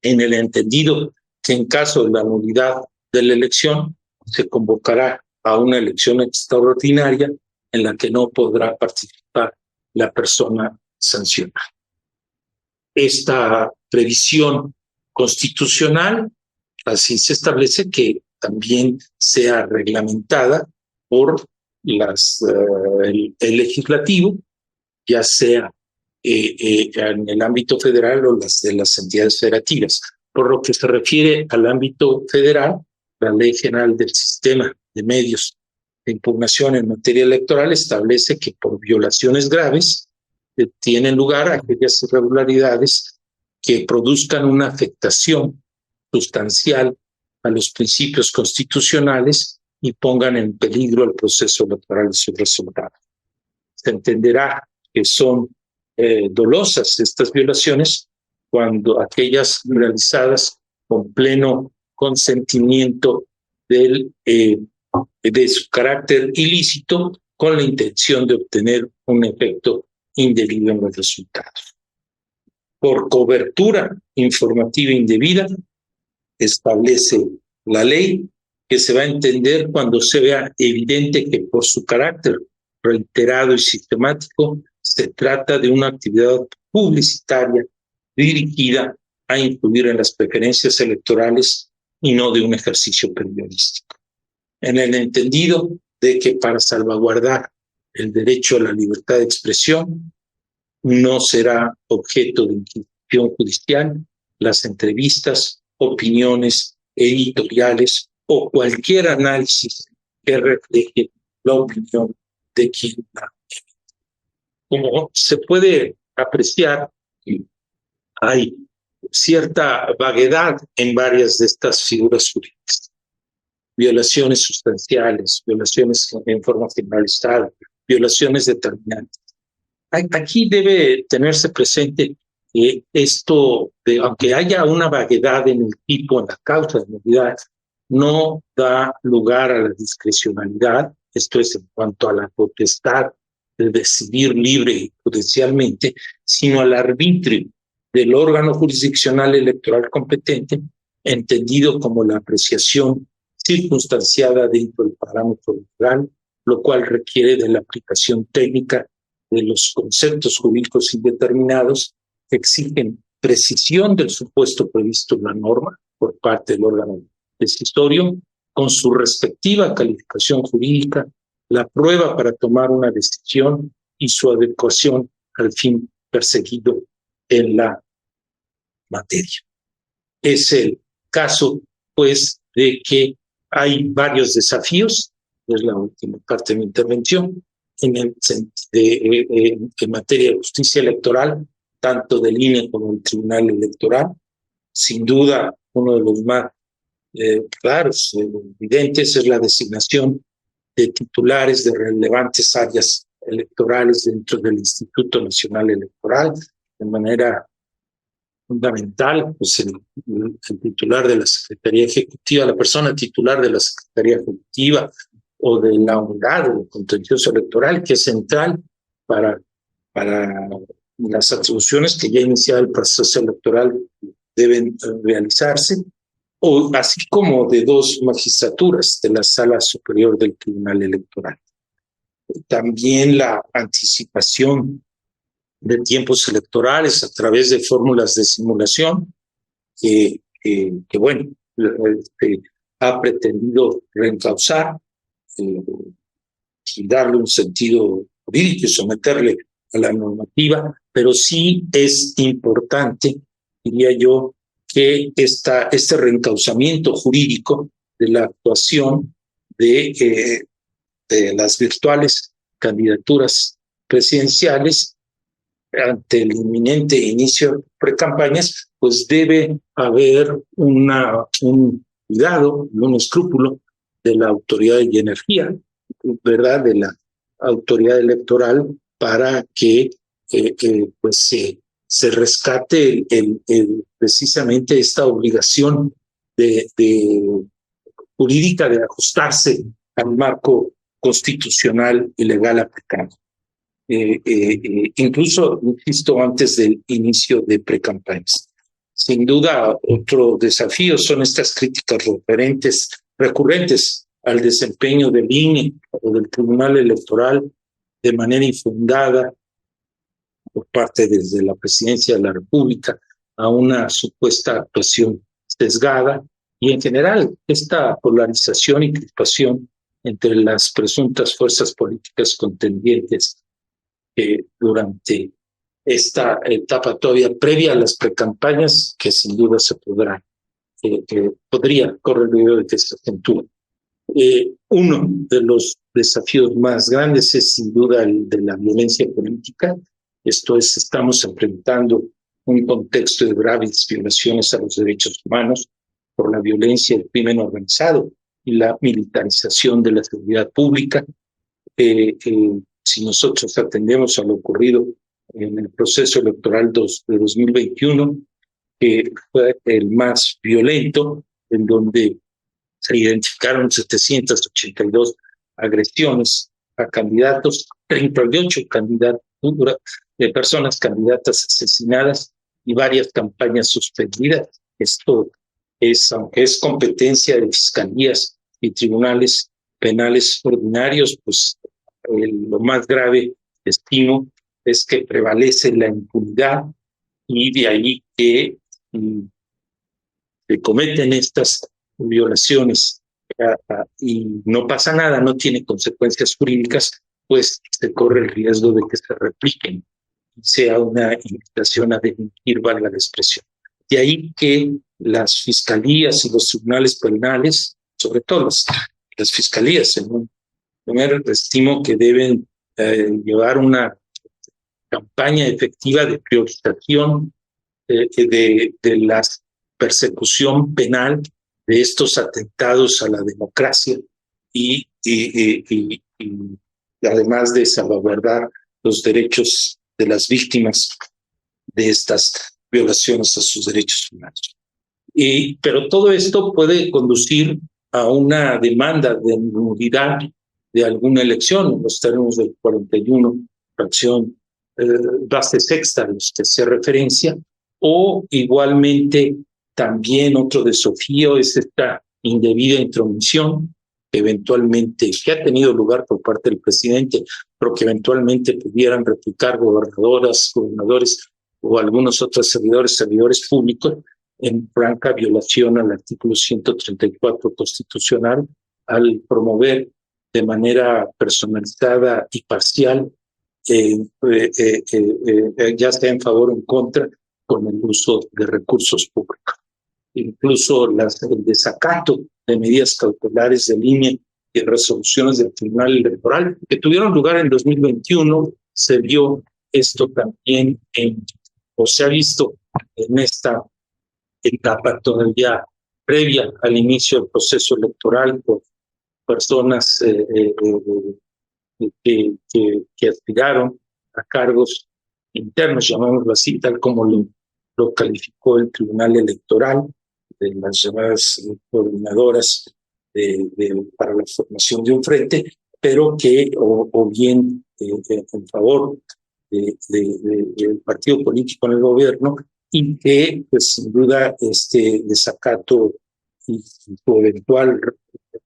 en el entendido que en caso de la nulidad de la elección se convocará a una elección extraordinaria en la que no podrá participar la persona sancionada. Esta previsión constitucional así se establece que también sea reglamentada por el legislativo, ya sea en el ámbito federal o de las entidades federativas. Por lo que se refiere al ámbito federal, la Ley General del Sistema de Medios de Impugnación en materia electoral establece que por violaciones graves tienen lugar aquellas irregularidades que produzcan una afectación sustancial a los principios constitucionales y pongan en peligro el proceso electoral y sus resultados. Se entenderá que son dolosas estas violaciones cuando aquellas realizadas con pleno consentimiento de su carácter ilícito, con la intención de obtener un efecto indebido en los resultados. Por cobertura informativa indebida, establece la ley que se va a entender cuando se vea evidente que por su carácter reiterado y sistemático se trata de una actividad publicitaria dirigida a influir en las preferencias electorales y no de un ejercicio periodístico. En el entendido de que para salvaguardar el derecho a la libertad de expresión no será objeto de inquisición judicial las entrevistas, opiniones, editoriales o cualquier análisis que refleje la opinión de quien la emite. Como se puede apreciar, hay cierta vaguedad en varias de estas figuras jurídicas. violaciones sustanciales, violaciones en forma generalizada, violaciones determinantes. Aquí debe tenerse presente que aunque haya una vaguedad en el tipo, en la causa de nulidad, no da lugar a la discrecionalidad, esto es en cuanto a la potestad de decidir libre y prudencialmente, sino al arbitrio del órgano jurisdiccional electoral competente, entendido como la apreciación circunstanciada dentro del parámetro legal, lo cual requiere de la aplicación técnica de los conceptos jurídicos indeterminados que exigen precisión del supuesto previsto en la norma por parte del órgano decisorio, con su respectiva calificación jurídica, la prueba para tomar una decisión y su adecuación al fin perseguido en la materia. Es el caso, pues, de que hay varios desafíos, es la última parte de mi intervención, en materia de justicia electoral, tanto del INE como del Tribunal Electoral. Sin duda, uno de los más claros, evidentes, es la designación de titulares de relevantes áreas electorales dentro del Instituto Nacional Electoral, de manera fundamental, pues el titular de la Secretaría Ejecutiva, la persona titular de la Secretaría Ejecutiva o de la unidad del contencioso electoral, que es central para las atribuciones que ya iniciado el proceso electoral deben realizarse, o así como de 2 magistraturas de la Sala Superior del Tribunal Electoral. También la anticipación de tiempos electorales a través de fórmulas de simulación que bueno, ha pretendido reencauzar y darle un sentido jurídico y someterle a la normativa, pero sí es importante, diría yo, que este reencauzamiento jurídico de la actuación de las virtuales candidaturas presidenciales ante el inminente inicio de precampañas, pues debe haber un cuidado, un escrúpulo de la Autoridad de Energía, ¿verdad?, de la autoridad electoral, para que pues se rescate precisamente esta obligación jurídica de ajustarse al marco constitucional y legal aplicado. Incluso, insisto, antes del inicio de precampañas. Sin duda, otro desafío son estas críticas recurrentes al desempeño del INE o del Tribunal Electoral de manera infundada por parte desde la Presidencia de la República a una supuesta actuación sesgada, y en general esta polarización y crispación entre las presuntas fuerzas políticas contendientes durante esta etapa todavía previa a las precampañas, que sin duda se podría correr el riesgo de que se acentúe. Uno de los desafíos más grandes es sin duda el de la violencia política. Esto es, estamos enfrentando un contexto de graves violaciones a los derechos humanos por la violencia del crimen organizado y la militarización de la seguridad pública. Si nosotros atendemos a lo ocurrido en el proceso electoral de 2021, que fue el más violento, en donde se identificaron 782 agresiones a candidatos, 38 candidaturas de personas candidatas asesinadas y varias campañas suspendidas. Esto es, aunque es competencia de fiscalías y tribunales penales ordinarios, pues lo más grave, estimo, es que prevalece la impunidad, y de ahí que se cometen estas violaciones y no pasa nada, no tiene consecuencias jurídicas, pues se corre el riesgo de que se repliquen y sea una invitación a delinquir, valga la expresión. De ahí que las fiscalías y los tribunales penales, sobre todo las fiscalías, en un primer estimo que deben llevar una campaña efectiva de priorización de la persecución penal de estos atentados a la democracia y además de salvaguardar los derechos de las víctimas de estas violaciones a sus derechos humanos. Pero todo esto puede conducir a una demanda de nulidad de alguna elección, en los términos del 41, fracción base sexta a los que hace referencia, o igualmente también otro desafío es esta indebida intromisión que ha tenido lugar por parte del presidente, pero que eventualmente pudieran replicar gobernadoras, gobernadores o algunos otros servidores públicos, en franca violación al artículo 134 constitucional, al promover de manera personalizada y parcial, ya sea en favor o en contra, con el uso de recursos públicos. Incluso el desacato de medidas cautelares de línea y resoluciones del Tribunal Electoral que tuvieron lugar en 2021, se vio esto también o se ha visto en esta etapa todavía previa al inicio del proceso electoral por personas que aspiraron a cargos internos, llamémoslo así, tal como lo calificó el Tribunal Electoral, de las llamadas coordinadoras para la formación de un frente, pero que o bien en favor del partido político en el gobierno, y que pues sin duda este desacato y su eventual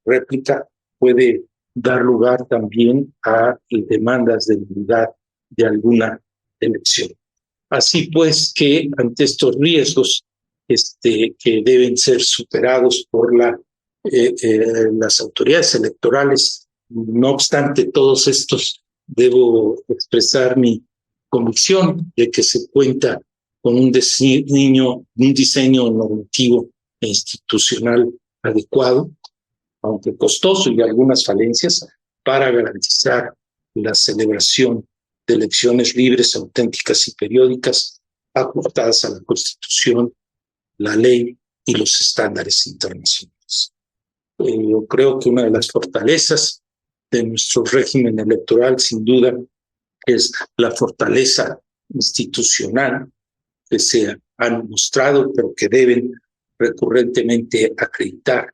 réplica puede dar lugar también a demandas de nulidad de alguna elección. Así pues que ante estos riesgos que deben ser superados por las autoridades electorales, no obstante todos estos, debo expresar mi convicción de que se cuenta con un diseño normativo e institucional adecuado, aunque costoso y algunas falencias, para garantizar la celebración de elecciones libres, auténticas y periódicas, ajustadas a la Constitución, la ley y los estándares internacionales. Yo creo que una de las fortalezas de nuestro régimen electoral, sin duda, es la fortaleza institucional que se han mostrado, pero que deben recurrentemente acreditar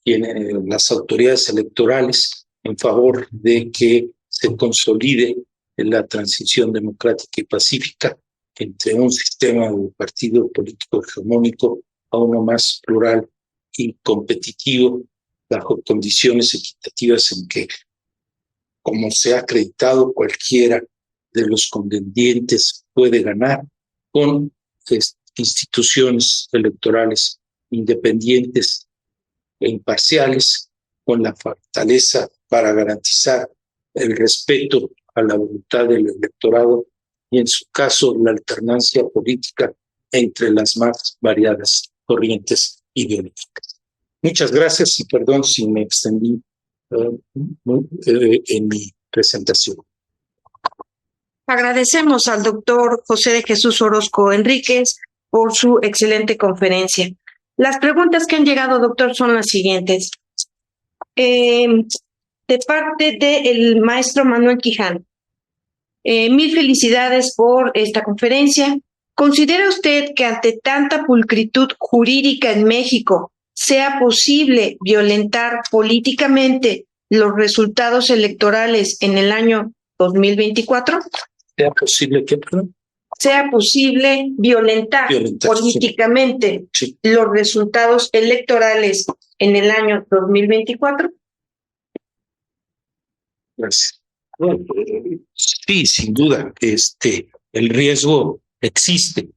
las autoridades electorales en favor de que se consolide la transición democrática y pacífica entre un sistema de partido político hegemónico a uno más plural y competitivo, bajo condiciones equitativas en que, como se ha acreditado, cualquiera de los contendientes puede ganar, con instituciones electorales independientes e imparciales, con la fortaleza para garantizar el respeto a la voluntad del electorado y, en su caso, la alternancia política entre las más variadas corrientes ideológicas. Muchas gracias y perdón si me extendí en mi presentación. Agradecemos al doctor José de Jesús Orozco Enríquez por su excelente conferencia. Las preguntas que han llegado, doctor, son las siguientes. De parte del maestro Manuel Quijano, mil felicidades por esta conferencia. ¿Considera usted que ante tanta pulcritud jurídica en México sea posible violentar políticamente los resultados electorales en el año 2024? ¿Sea posible qué, perdón? Sea posible violentar políticamente los resultados electorales en el año 2024. Gracias. Bueno, sí, sin duda, el riesgo existe.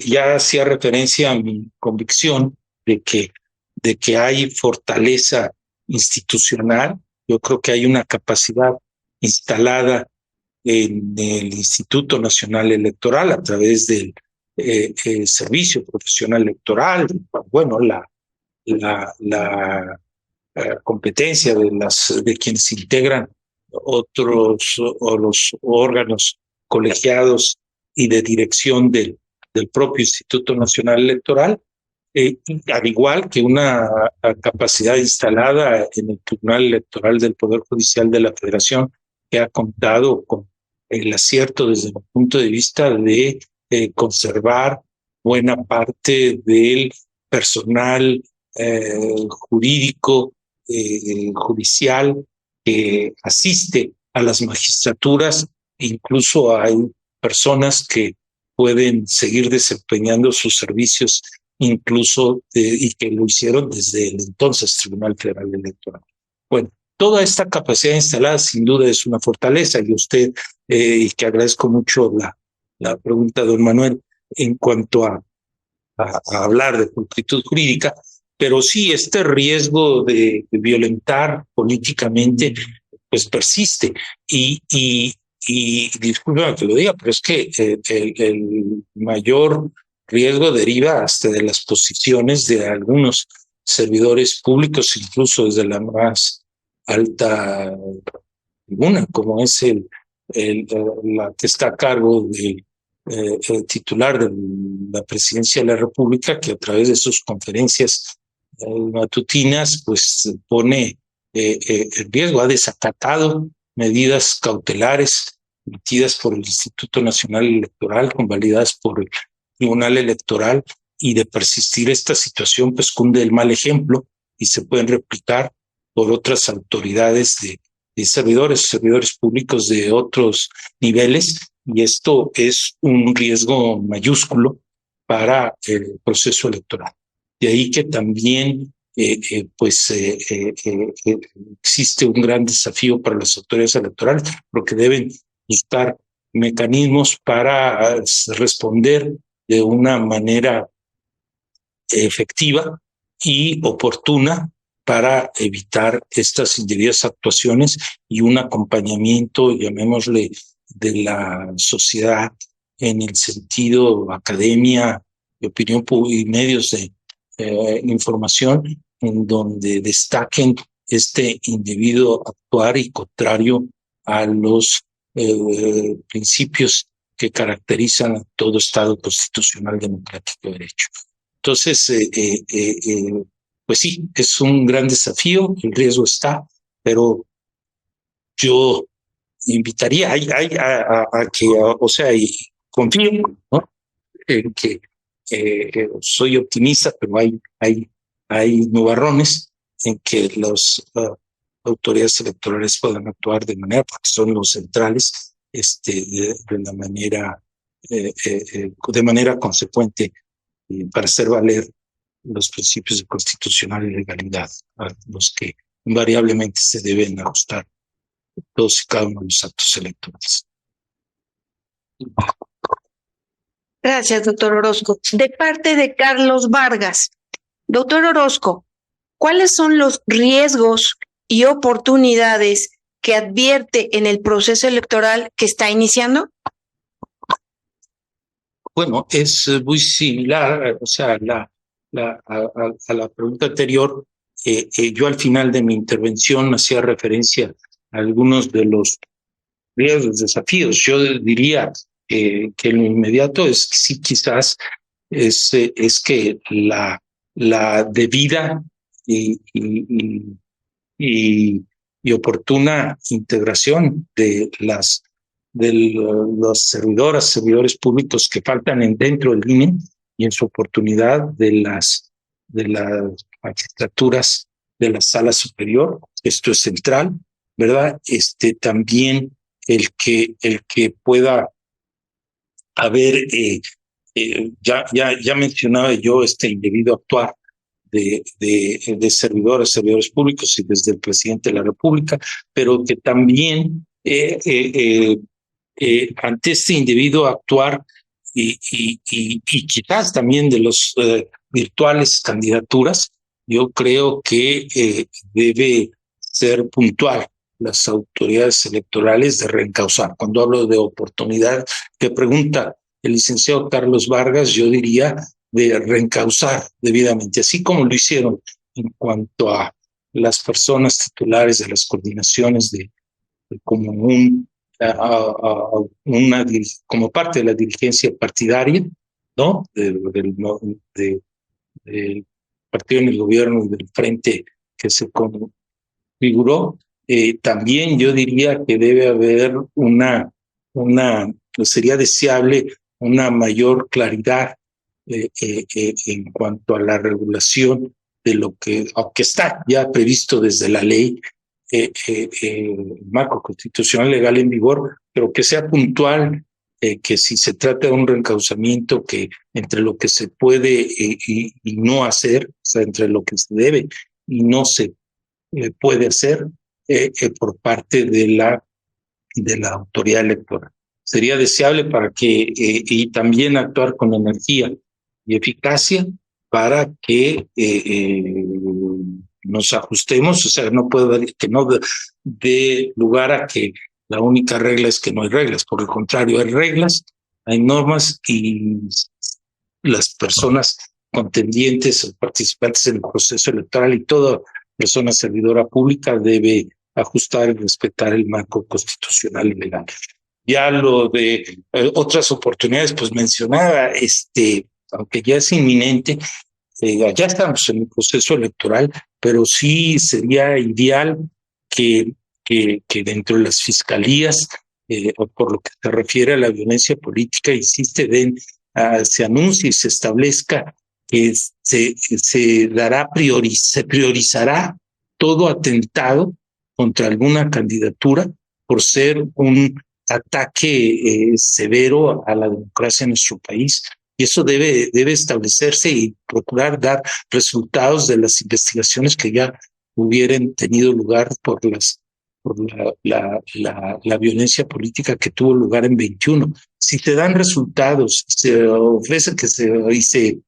Ya hacía referencia a mi convicción de que hay fortaleza institucional. Yo creo que hay una capacidad instalada en el Instituto Nacional Electoral a través del Servicio Profesional Electoral, bueno, la competencia de quienes integran los órganos colegiados y de dirección del propio Instituto Nacional Electoral, al igual que una capacidad instalada en el Tribunal Electoral del Poder Judicial de la Federación, que ha contado con el acierto desde mi punto de vista de conservar buena parte del personal jurídico, judicial, que asiste a las magistraturas. Incluso hay personas que pueden seguir desempeñando sus servicios incluso y que lo hicieron desde el entonces Tribunal Federal Electoral. Bueno, toda esta capacidad instalada sin duda es una fortaleza, y usted, y que agradezco mucho la pregunta, don Manuel, en cuanto a hablar de pulcritud jurídica, pero sí, este riesgo de violentar políticamente pues persiste, y discúlpeme que lo diga, pero es que el mayor riesgo deriva hasta de las posiciones de algunos servidores públicos, incluso desde la más alta tribuna, como es la que está a cargo del el titular de la Presidencia de la República, que a través de sus conferencias matutinas pues pone en riesgo, ha desacatado medidas cautelares emitidas por el Instituto Nacional Electoral, convalidadas por el Tribunal Electoral, y de persistir esta situación pues cunde el mal ejemplo y se pueden replicar por otras autoridades de servidores públicos de otros niveles, y esto es un riesgo mayúsculo para el proceso electoral. De ahí que también existe un gran desafío para las autoridades electorales, porque deben buscar mecanismos para responder de una manera efectiva y oportuna para evitar estas indebidas actuaciones, y un acompañamiento, llamémosle, de la sociedad en el sentido academia y opinión pública y medios de información, en donde destaquen este indebido actuar y contrario a los principios que caracterizan a todo Estado constitucional democrático de derecho. Entonces, pues sí, es un gran desafío, el riesgo está, pero yo invitaría a que, o sea, y confío, ¿no?, en que soy optimista, pero hay nubarrones en que las autoridades electorales puedan actuar de manera, porque son los centrales, de manera consecuente, para hacer valer los principios de constitucional y legalidad, a los que invariablemente se deben ajustar todos y cada uno de los actos electorales. Gracias, doctor Orozco. De parte de Carlos Vargas. Doctor Orozco, ¿cuáles son los riesgos y oportunidades que advierte en el proceso electoral que está iniciando? Bueno, es muy similar, o sea, a la pregunta anterior. Yo al final de mi intervención hacía referencia a algunos de los riesgos, desafíos. Yo diría que en lo inmediato es que sí, quizás es que la debida y oportuna integración de los servidores públicos que faltan dentro del INE, y en su oportunidad de las magistraturas de la sala superior. Esto es central, ¿verdad? También el que pueda haber, ya mencionaba yo este indebido actuar de servidores públicos y desde el presidente de la República, pero que también ante este indebido actuar y quizás también de los virtuales candidaturas, yo creo que debe ser puntual las autoridades electorales de reencauzar. Cuando hablo de oportunidad que pregunta el licenciado Carlos Vargas, yo diría de reencauzar debidamente, así como lo hicieron en cuanto a las personas titulares de las coordinaciones como parte de la dirigencia partidaria, ¿no?, de del partido en el gobierno y del frente que se configuró, también yo diría que debe haber pues sería deseable una mayor claridad en cuanto a la regulación de lo que, aunque está ya previsto desde la ley, el marco constitucional legal en vigor, pero que sea puntual, que si se trata de un reencauzamiento, que entre lo que se puede y no hacer, o sea, entre lo que se debe y no se puede hacer por parte de la autoridad electoral. Sería deseable para que, y también actuar con energía y eficacia para que nos ajustemos, o sea, no puede que no dé lugar a que la única regla es que no hay reglas, por el contrario, hay reglas, hay normas y las personas contendientes o participantes en el proceso electoral y toda persona servidora pública debe ajustar y respetar el marco constitucional y legal. Ya lo de otras oportunidades, pues mencionaba, aunque ya es inminente, ya estamos en el proceso electoral, pero sí sería ideal que dentro de las fiscalías, o por lo que se refiere a la violencia política, se anuncie y se establezca que se priorizará todo atentado contra alguna candidatura por ser un ataque severo a la democracia en nuestro país. Y eso debe establecerse y procurar dar resultados de las investigaciones que ya hubieran tenido lugar por la violencia política que tuvo lugar en 21. Si se dan resultados, se ofrece y se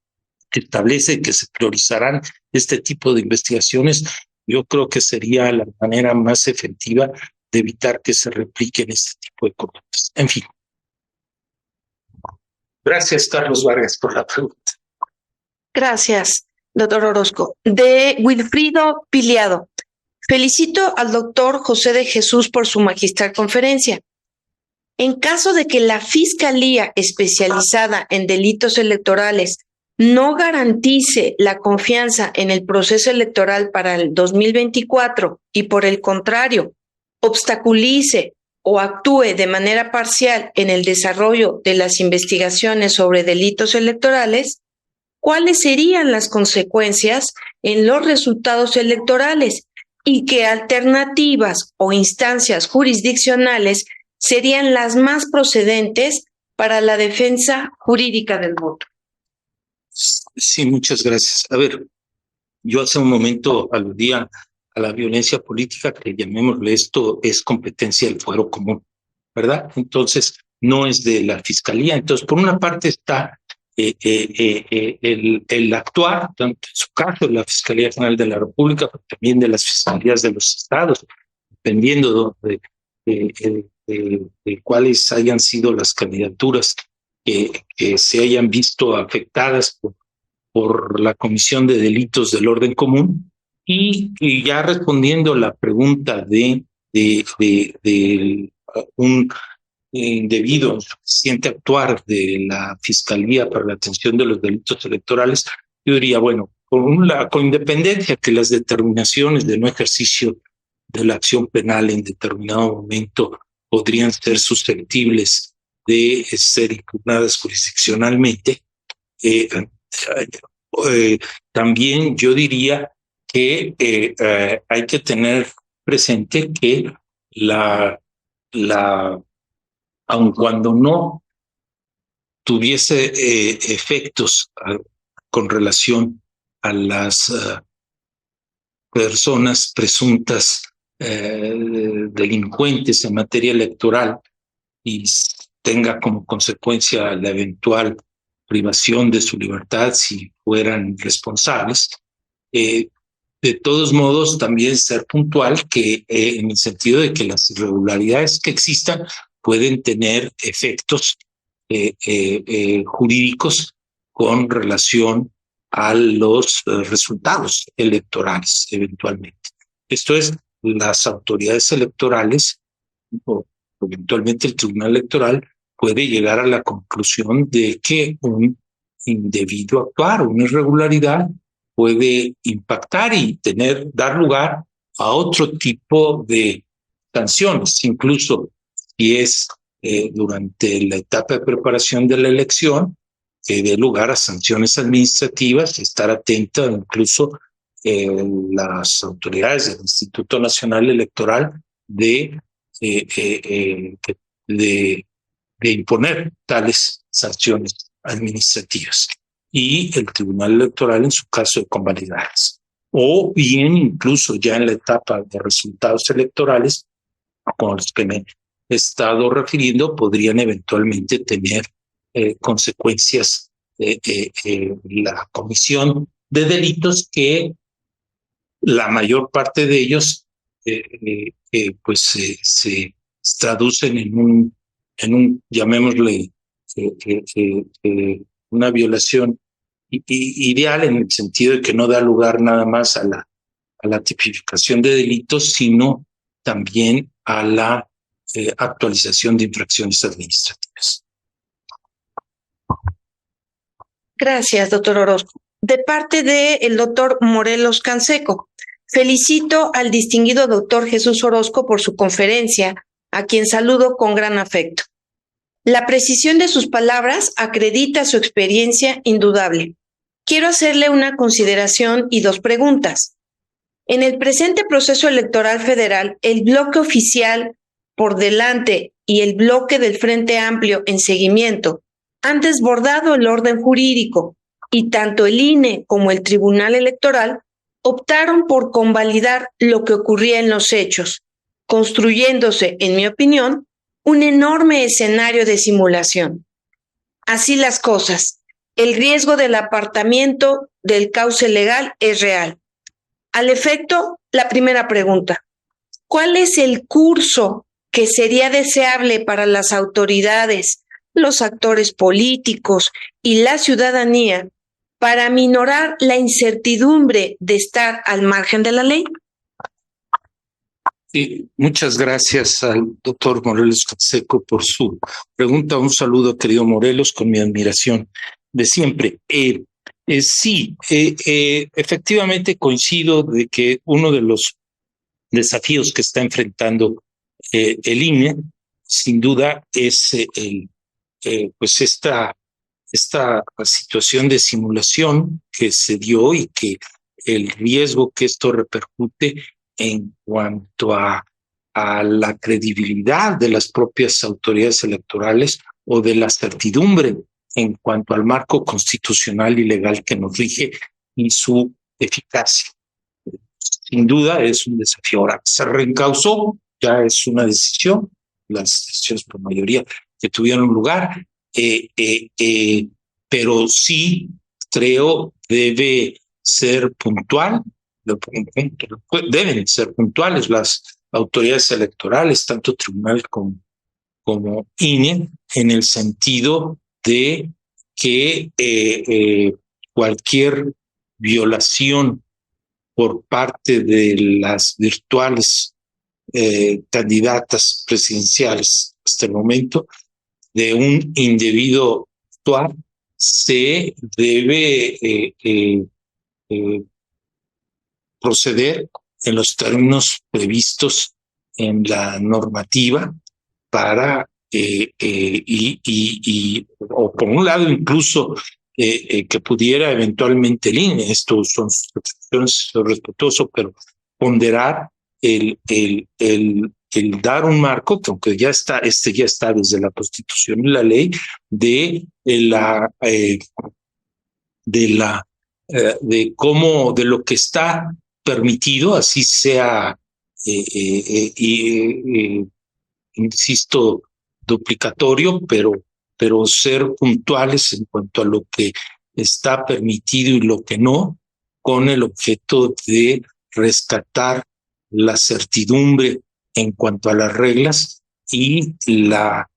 establece que se priorizarán este tipo de investigaciones, yo creo que sería la manera más efectiva de evitar que se repliquen este tipo de conductas. En fin. Gracias, Carlos Vargas, por la pregunta. Gracias, doctor Orozco. De Wilfrido Piliado. Felicito al doctor José de Jesús por su magistral conferencia. En caso de que la Fiscalía especializada en delitos electorales no garantice la confianza en el proceso electoral para el 2024 y por el contrario, obstaculice o actúe de manera parcial en el desarrollo de las investigaciones sobre delitos electorales, ¿cuáles serían las consecuencias en los resultados electorales y qué alternativas o instancias jurisdiccionales serían las más procedentes para la defensa jurídica del voto? Sí, muchas gracias. A ver, yo hace un momento aludía a la violencia política, que llamémosle esto, es competencia del fuero común, ¿verdad? Entonces, no es de la Fiscalía. Entonces, por una parte está el actuar, tanto en su caso, la Fiscalía General de la República, pero también de las fiscalías de los estados, dependiendo de cuáles hayan sido las candidaturas que se hayan visto afectadas por la comisión de delitos del orden común. Y ya respondiendo a la pregunta de un indebido, insuficiente actuar de la Fiscalía para la atención de los delitos electorales, yo diría, bueno, con independencia que las determinaciones de no ejercicio de la acción penal en determinado momento podrían ser susceptibles de ser impugnadas jurisdiccionalmente, también yo diría que hay que tener presente que aun cuando no tuviese efectos con relación a las personas presuntas delincuentes en materia electoral y tenga como consecuencia la eventual privación de su libertad si fueran responsables, de todos modos también ser puntual que en el sentido de que las irregularidades que existan pueden tener efectos jurídicos con relación a los resultados electorales eventualmente. Esto es, las autoridades electorales o eventualmente el Tribunal Electoral puede llegar a la conclusión de que un indebido actuar, una irregularidad puede impactar y dar lugar a otro tipo de sanciones, incluso si es durante la etapa de preparación de la elección, que dé lugar a sanciones administrativas, estar atenta incluso las autoridades del Instituto Nacional Electoral de imponer tales sanciones administrativas y el Tribunal Electoral en su caso de convalidarlas. O bien incluso ya en la etapa de resultados electorales, con los que me he estado refiriendo, podrían eventualmente tener consecuencias la comisión de delitos que la mayor parte de ellos pues se traducen en un llamémosle una violación ideal, en el sentido de que no da lugar nada más a la tipificación de delitos, sino también a la actualización de infracciones administrativas. Gracias, doctor Orozco. De parte del doctor Morelos Canseco, felicito al distinguido doctor Jesús Orozco por su conferencia, a quien saludo con gran afecto. La precisión de sus palabras acredita su experiencia indudable. Quiero hacerle una consideración y 2 preguntas. En el presente proceso electoral federal, el bloque oficial por delante y el bloque del Frente Amplio en seguimiento han desbordado el orden jurídico y tanto el INE como el Tribunal Electoral optaron por convalidar lo que ocurría en los hechos, construyéndose, en mi opinión, un enorme escenario de simulación. Así las cosas, el riesgo del apartamiento del cauce legal es real. Al efecto, la primera pregunta: ¿cuál es el curso que sería deseable para las autoridades, los actores políticos y la ciudadanía para minorar la incertidumbre de estar al margen de la ley? Sí, muchas gracias al doctor Morelos Canseco por su pregunta. Un saludo, querido Morelos, con mi admiración de siempre. Sí, efectivamente coincido de que uno de los desafíos que está enfrentando el INE, sin duda, es pues esta situación de simulación que se dio y que el riesgo que esto repercute en cuanto a la credibilidad de las propias autoridades electorales o de la certidumbre en cuanto al marco constitucional y legal que nos rige y su eficacia. Sin duda es un desafío. Ahora, se reencausó, ya es una decisión, las decisiones por mayoría que tuvieron lugar, pero sí creo debe ser puntual, deben ser puntuales las autoridades electorales, tanto tribunal como INE, en el sentido de que cualquier violación por parte de las virtuales candidatas presidenciales hasta el momento de un indebido actuar se debe proceder en los términos previstos en la normativa para o por un lado incluso que pudiera eventualmente el INE, esto son reflexiones respetuoso, pero ponderar el dar un marco, que aunque ya está desde la Constitución y la ley, de lo que está permitido, así sea, insisto, duplicatorio, pero ser puntuales en cuanto a lo que está permitido y lo que no, con el objeto de rescatar la certidumbre en cuanto a las reglas y la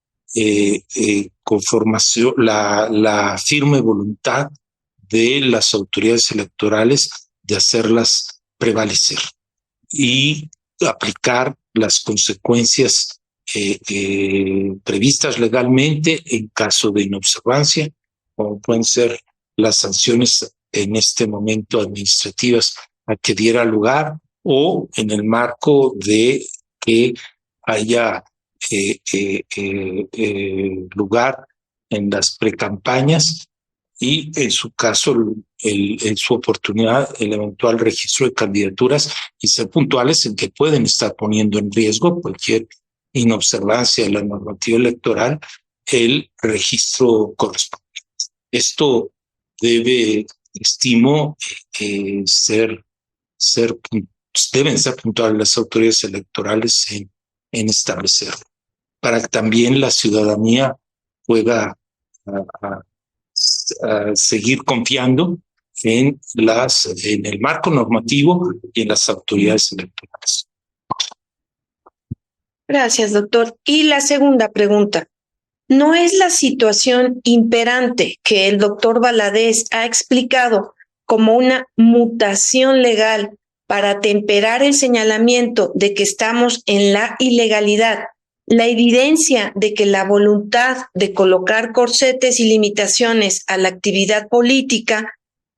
conformación, la firme voluntad de las autoridades electorales de hacerlas prevalecer y aplicar las consecuencias previstas legalmente en caso de inobservancia, como pueden ser las sanciones en este momento administrativas a que diera lugar, o en el marco de que haya lugar en las precampañas y en su caso, en su oportunidad, el eventual registro de candidaturas, y ser puntuales en que pueden estar poniendo en riesgo cualquier inobservancia de la normativa electoral, el registro correspondiente. Esto debe, estimo, deben ser puntuales las autoridades electorales en establecerlo, para que también la ciudadanía pueda seguir confiando en el marco normativo y en las autoridades electorales. Gracias, doctor. Y la segunda pregunta. ¿No es la situación imperante que el doctor Valadez ha explicado como una mutación legal para atemperar el señalamiento de que estamos en la ilegalidad, la evidencia de que la voluntad de colocar corsetes y limitaciones a la actividad política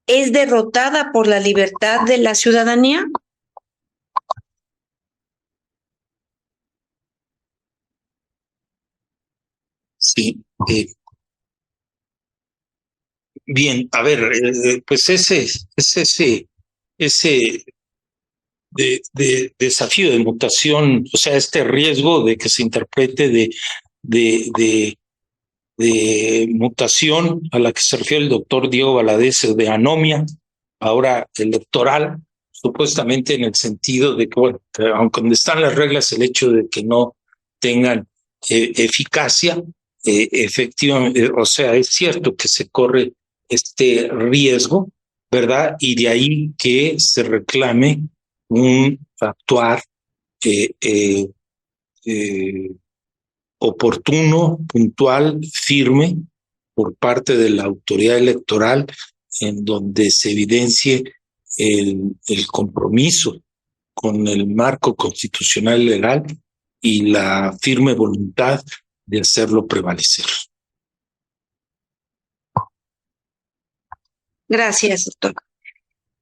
es derrotada por la libertad de la ciudadanía? Sí. Bien, a ver, pues ese desafío de mutación, o sea, este riesgo de que se interprete de mutación a la que se refiere el doctor Diego Valadez, de anomia, ahora electoral, supuestamente en el sentido de que, bueno, aunque donde están las reglas, el hecho de que no tengan eficacia, efectivamente, o sea, es cierto que se corre este riesgo, ¿verdad? Y de ahí que se reclame un actuar oportuno, puntual, firme por parte de la autoridad electoral, en donde se evidencie el compromiso con el marco constitucional legal y la firme voluntad de hacerlo prevalecer. Gracias, doctor.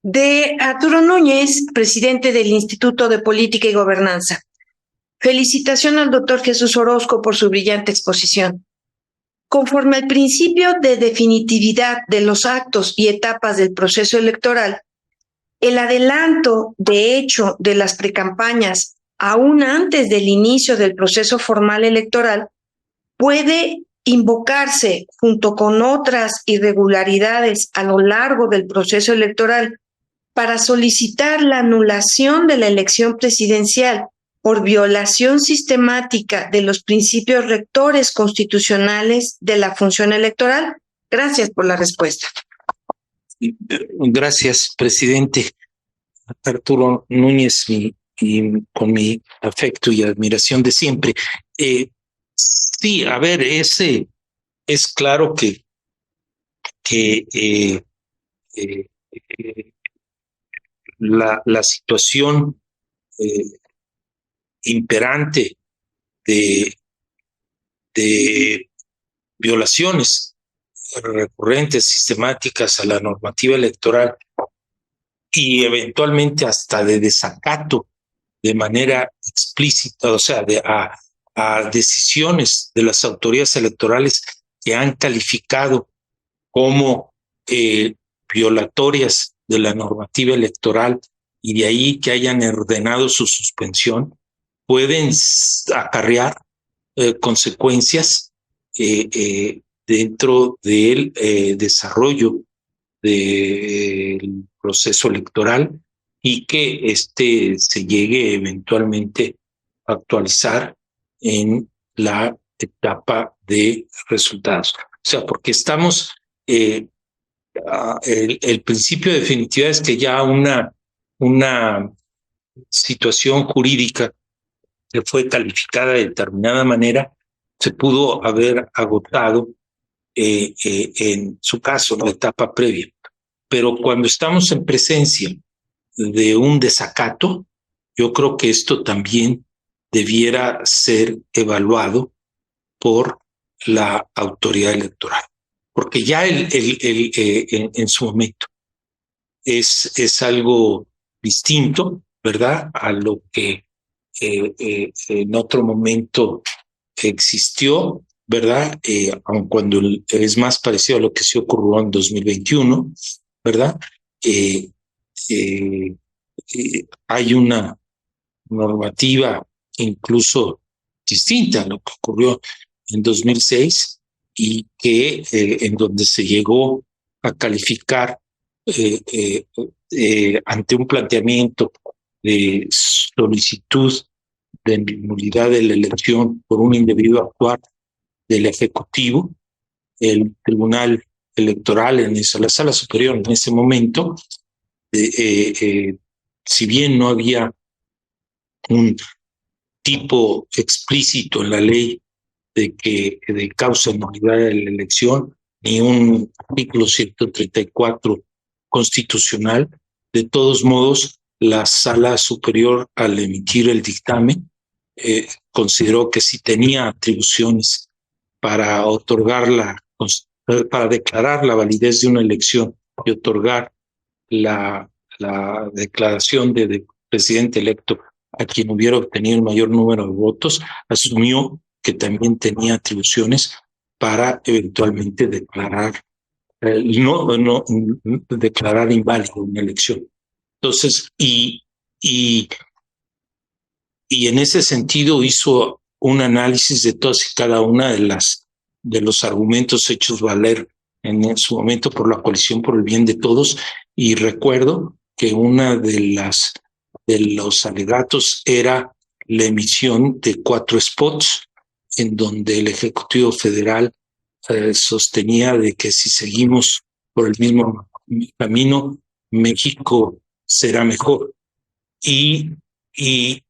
De Arturo Núñez, presidente del Instituto de Política y Gobernanza. Felicitación al doctor Jesús Orozco por su brillante exposición. Conforme al principio de definitividad de los actos y etapas del proceso electoral, el adelanto, de hecho, de las precampañas, aún antes del inicio del proceso formal electoral, puede invocarse junto con otras irregularidades a lo largo del proceso electoral para solicitar la anulación de la elección presidencial por violación sistemática de los principios rectores constitucionales de la función electoral. Gracias por la respuesta. Gracias, presidente. Arturo Núñez, y con mi afecto y admiración de siempre. Sí, a ver, es claro que la situación imperante de violaciones recurrentes, sistemáticas a la normativa electoral y eventualmente hasta de desacato de manera explícita, o sea, a decisiones de las autoridades electorales que han calificado como violatorias de la normativa electoral, y de ahí que hayan ordenado su suspensión, pueden acarrear consecuencias dentro del desarrollo del proceso electoral, y que se llegue eventualmente a actualizar en la etapa de resultados. O sea, porque estamos, el principio de definitividad es que ya una situación jurídica que fue calificada de determinada manera se pudo haber agotado en su caso, la etapa previa. Pero cuando estamos en presencia de un desacato, yo creo que esto también debiera ser evaluado por la autoridad electoral. porque ya en su momento es algo distinto, ¿verdad? A lo que en otro momento existió, ¿verdad? Aun cuando es más parecido a lo que se ocurrió en 2021, ¿verdad? Eh, eh, Hay una normativa incluso distinta a lo que ocurrió en 2006 y que en donde se llegó a calificar ante un planteamiento de solicitud de nulidad de la elección por un indebido actuar del Ejecutivo, el Tribunal Electoral en esa, la Sala Superior en ese momento, si bien no había un tipo explícito en la ley de causa de nulidad de la elección, ni un artículo 134 constitucional, de todos modos, la Sala Superior, al emitir el dictamen, consideró que si tenía atribuciones para para declarar la validez de una elección y otorgar la declaración de presidente electo a quien hubiera obtenido el mayor número de votos, asumió que también tenía atribuciones para eventualmente declarar declarar inválida una elección. Entonces, y en ese sentido hizo un análisis de todas y cada una de los argumentos hechos valer en su momento por la Coalición por el Bien de Todos, y recuerdo que una de los alegatos era la emisión de 4 spots en donde el Ejecutivo Federal sostenía de que si seguimos por el mismo camino, México será mejor. Y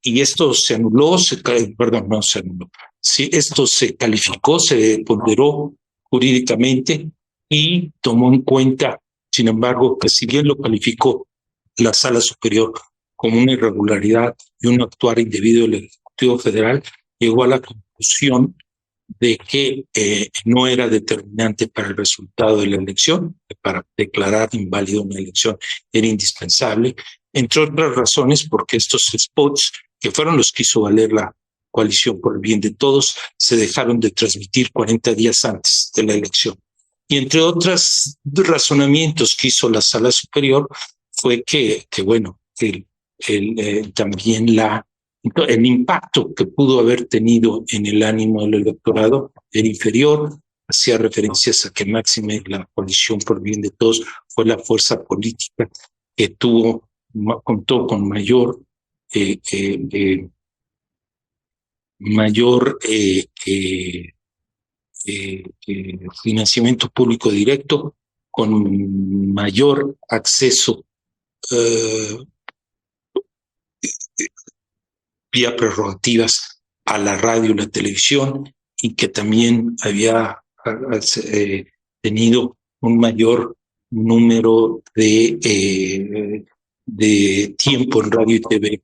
esto se anuló, perdón, no se anuló. Sí, esto se calificó, se ponderó jurídicamente y tomó en cuenta, sin embargo, que si bien lo calificó la Sala Superior como una irregularidad y un actuar indebido del Ejecutivo Federal, llegó a la conclusión de que no era determinante para el resultado de la elección, que para declarar inválida una elección era indispensable, entre otras razones porque estos spots, que fueron los que hizo valer la Coalición por el Bien de Todos, se dejaron de transmitir 40 días antes de la elección. Y entre otros razonamientos que hizo la Sala Superior fue que bueno, también el impacto que pudo haber tenido en el ánimo del electorado era inferior. Hacía referencias a que máxime la Coalición por el Bien de Todos fue la fuerza política que contó con mayor financiamiento público directo, con mayor acceso vía prerrogativas a la radio y la televisión, y que también había tenido un mayor número de tiempo en radio y TV.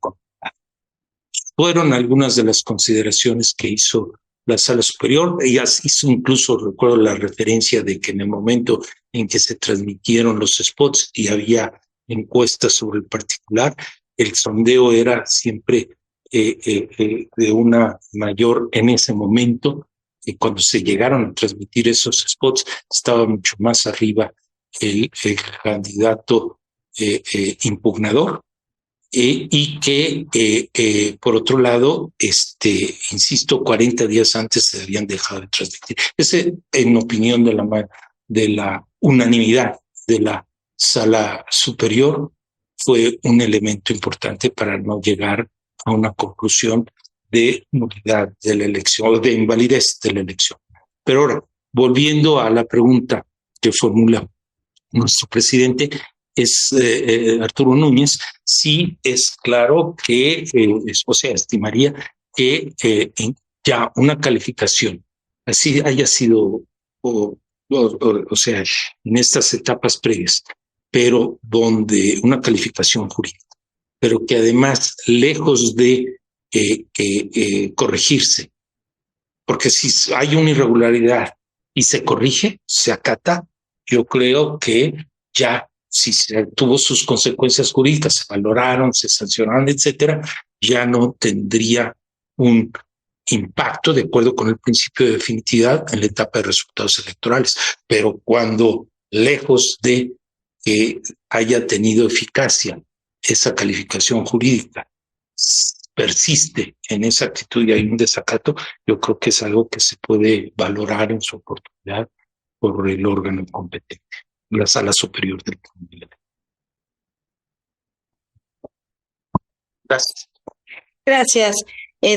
Fueron algunas de las consideraciones que hizo la Sala Superior. Ella hizo incluso, recuerdo la referencia de que en el momento en que se transmitieron los spots y había encuestas sobre el particular, el sondeo era siempre de una mayor, en ese momento, cuando se llegaron a transmitir esos spots, estaba mucho más arriba el candidato impugnador, y que por otro lado, insisto, 40 días antes se habían dejado de transmitir. Ese, en opinión de la unanimidad de la Sala Superior, fue un elemento importante para no llegar a una conclusión de nulidad de la elección o de invalidez de la elección. Pero ahora, volviendo a la pregunta que formula nuestro presidente, Arturo Núñez, sí es claro que, o sea, estimaría que ya una calificación así haya sido, o sea, en estas etapas previas, pero donde una calificación jurídica, pero que además, lejos de corregirse, porque si hay una irregularidad y se corrige, se acata, yo creo que ya, si se tuvo sus consecuencias jurídicas, se valoraron, se sancionaron, etcétera, ya no tendría un impacto de acuerdo con el principio de definitividad en la etapa de resultados electorales. Pero cuando, lejos de que haya tenido eficacia esa calificación jurídica, persiste en esa actitud y hay un desacato, yo creo que es algo que se puede valorar en su oportunidad por el órgano competente, la Sala Superior del Tribunal. Gracias. Gracias,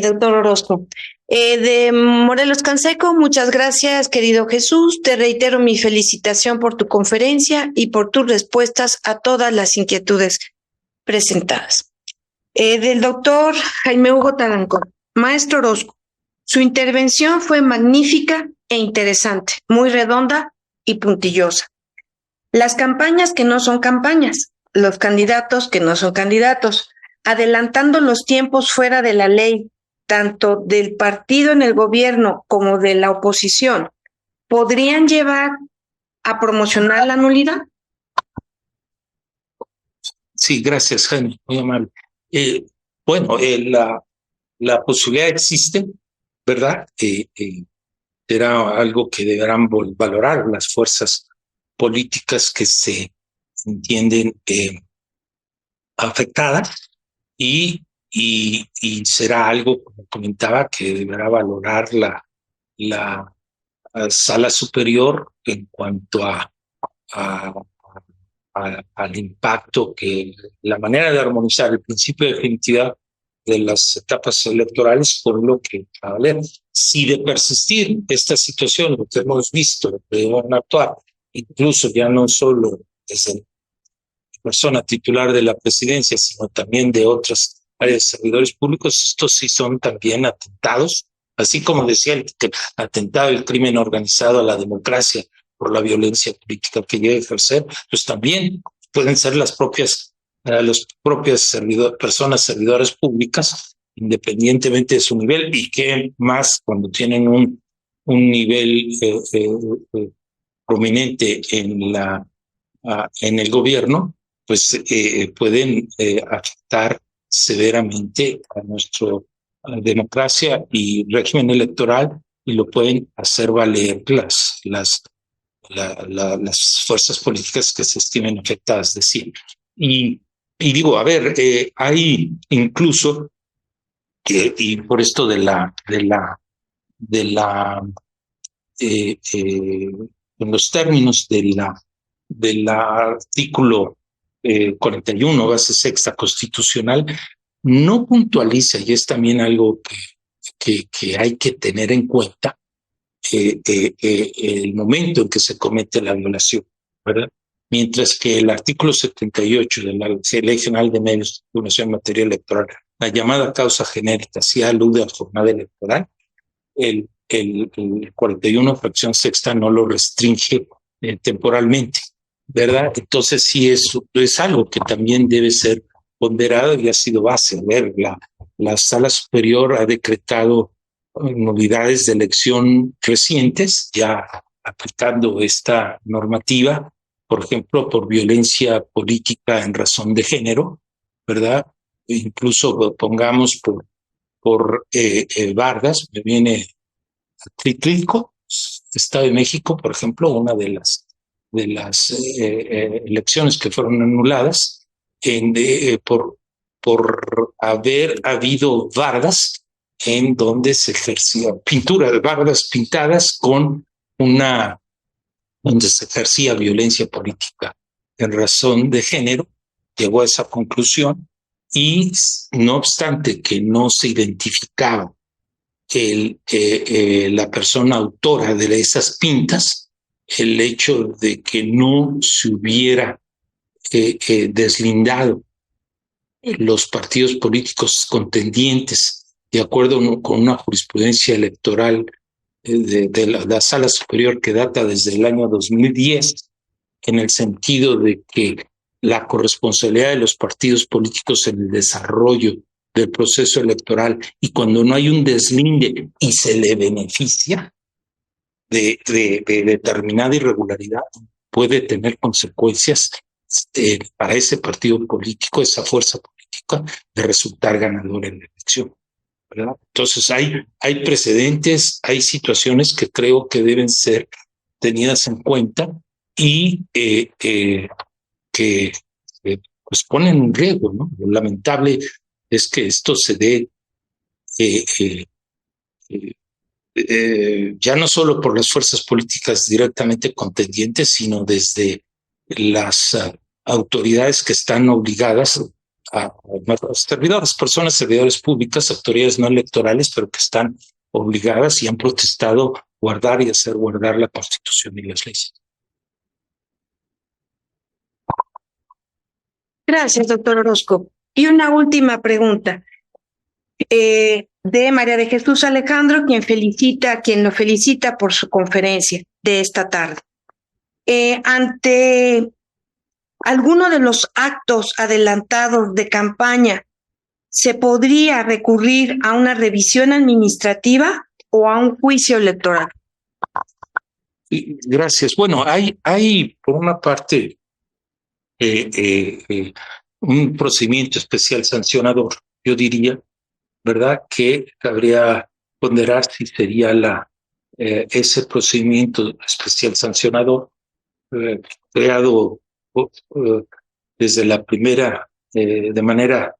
doctor Orozco. De Morelos Canseco, muchas gracias, querido Jesús. Te reitero mi felicitación por tu conferencia y por tus respuestas a todas las inquietudes presentadas. Del doctor Jaime Hugo Talancón. Maestro Orozco, su intervención fue magnífica e interesante, muy redonda y puntillosa. Las campañas que no son campañas, los candidatos que no son candidatos, adelantando los tiempos fuera de la ley, tanto del partido en el gobierno como de la oposición, ¿podrían llevar a promocionar la nulidad? Sí, gracias, Jaime, muy amable. Bueno, la posibilidad existe, ¿verdad? Será algo que deberán valorar las fuerzas políticas que se entienden afectadas y será algo, como comentaba, que deberá valorar la Sala Superior en cuanto al impacto que la manera de armonizar el principio de definitividad de las etapas electorales por lo que va a valer. Si de persistir esta situación, lo que hemos visto, deben actuar, incluso ya no solo desde la persona titular de la presidencia, sino también de otras áreas de servidores públicos, estos sí son también atentados, así como decía el atentado del crimen organizado a la democracia por la violencia política que llega a ejercer, pues también pueden ser las propias personas servidoras públicas, independientemente de su nivel, y que más cuando tienen un nivel prominente en el gobierno, pues pueden afectar severamente a nuestra democracia y régimen electoral, y lo pueden hacer valer las fuerzas políticas que se estimen afectadas de sí. Y digo, a ver, hay incluso, y por esto en los términos del artículo 41, base sexta constitucional, no puntualiza, y es también algo que hay que tener en cuenta, el momento en que se comete la violación, ¿verdad? Mientras que el artículo 78 de la Ley General de Medios de Comunicación en materia electoral, la llamada causa genérica, sí alude a jornada electoral, el 41, fracción sexta, no lo restringe temporalmente, ¿verdad? Entonces sí es algo que también debe ser ponderado y ha sido base. A ver, la Sala Superior ha decretado nulidades de elección recientes, ya aplicando esta normativa, por ejemplo, por violencia política en razón de género, ¿verdad? E incluso pongamos por Vargas, me viene Tritlico, Estado de México, por ejemplo, una de las elecciones que fueron anuladas por haber habido bardas en donde se ejercía pintura de bardas pintadas donde se ejercía violencia política en razón de género. Llegó a esa conclusión y no obstante que no se identificaba la persona autora de esas pintas, el hecho de que no se hubiera deslindado los partidos políticos contendientes de acuerdo con una jurisprudencia electoral de la Sala Superior que data desde el año 2010, en el sentido de que la corresponsabilidad de los partidos políticos en el desarrollo del proceso electoral, y cuando no hay un deslinde y se le beneficia, de determinada irregularidad puede tener consecuencias para ese partido político, esa fuerza política, de resultar ganador en la elección, ¿verdad? Entonces hay precedentes, hay situaciones que creo que deben ser tenidas en cuenta y que pues ponen en riesgo, ¿no? Lo lamentable es que esto se dé ya no solo por las fuerzas políticas directamente contendientes, sino desde las autoridades que están obligadas a servidores, personas, servidores públicas, autoridades no electorales, pero que están obligadas y han protestado guardar y hacer guardar la Constitución y las leyes. Gracias, doctor Orozco. Y una última pregunta de María de Jesús Alejandro, quien lo felicita por su conferencia de esta tarde. Ante alguno de los actos adelantados de campaña, ¿se podría recurrir a una revisión administrativa o a un juicio electoral? Gracias. Bueno, hay por una parte un procedimiento especial sancionador, yo diría, ¿verdad? Que cabría ponderar si sería ese procedimiento especial sancionador creado desde la primera, de manera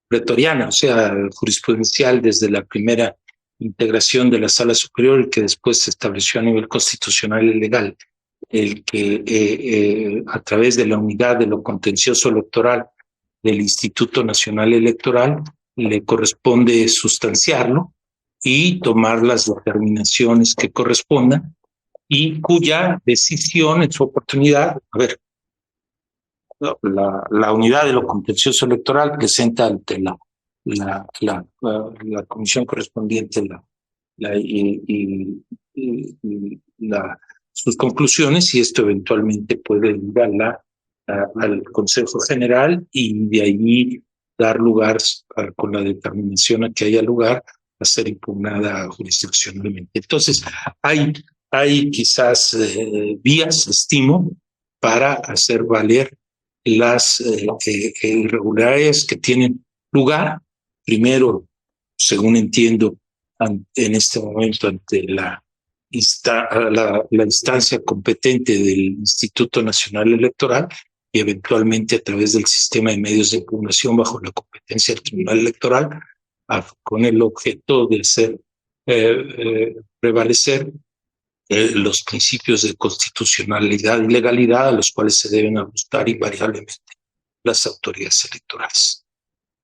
pretoriana, o sea, jurisprudencial, desde la primera integración de la Sala Superior, que después se estableció a nivel constitucional y legal, el que a través de la unidad de lo contencioso electoral del Instituto Nacional Electoral le corresponde sustanciarlo y tomar las determinaciones que correspondan, y cuya decisión en su oportunidad, la unidad de lo contencioso electoral presenta ante la comisión correspondiente sus conclusiones, y esto eventualmente puede ir al Consejo General y de ahí dar lugar, con la determinación a que haya lugar, a ser impugnada jurisdiccionalmente. Entonces, hay quizás vías, estimo, para hacer valer las irregularidades que tienen lugar, primero, según entiendo, en este momento ante la instancia competente del Instituto Nacional Electoral, y eventualmente a través del sistema de medios de impugnación bajo la competencia del Tribunal Electoral, con el objeto de hacer prevalecer los principios de constitucionalidad y legalidad a los cuales se deben ajustar invariablemente las autoridades electorales.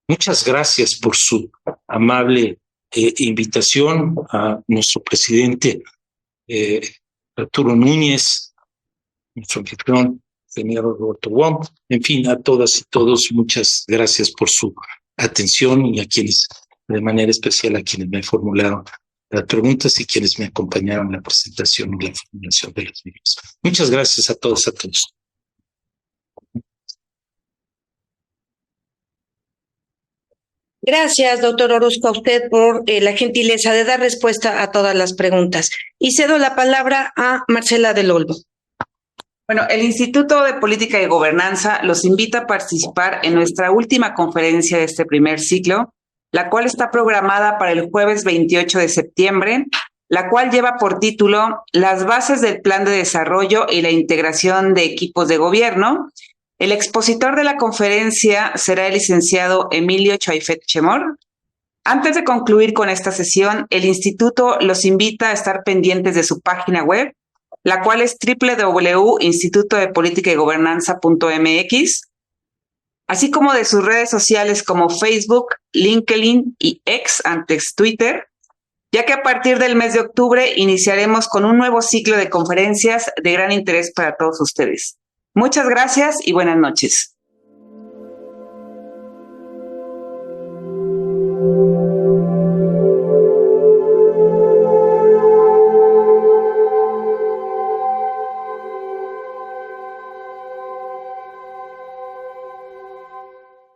Muchas gracias por su amable invitación a nuestro presidente Arturo Núñez, nuestro anfitrión, ingeniero Roberto Wong, en fin, a todas y todos, muchas gracias por su atención, y a quienes, de manera especial, a quienes me formularon las preguntas y quienes me acompañaron en la presentación y la formulación de las mismas. Muchas gracias a todos, a todos. Gracias, doctor Orozco, a usted por la gentileza de dar respuesta a todas las preguntas. Y cedo la palabra a Marcela del Olmo. Bueno, el Instituto de Política y Gobernanza los invita a participar en nuestra última conferencia de este primer ciclo, la cual está programada para el jueves 28 de septiembre, la cual lleva por título Las bases del plan de desarrollo y la integración de equipos de gobierno. El expositor de la conferencia será el licenciado Emilio Chaifet Chemor. Antes de concluir con esta sesión, el instituto los invita a estar pendientes de su página web, la cual es www.institutodepoliticaygobernanza.mx, así como de sus redes sociales como Facebook, LinkedIn y X, antes Twitter, ya que a partir del mes de octubre iniciaremos con un nuevo ciclo de conferencias de gran interés para todos ustedes. Muchas gracias y buenas noches.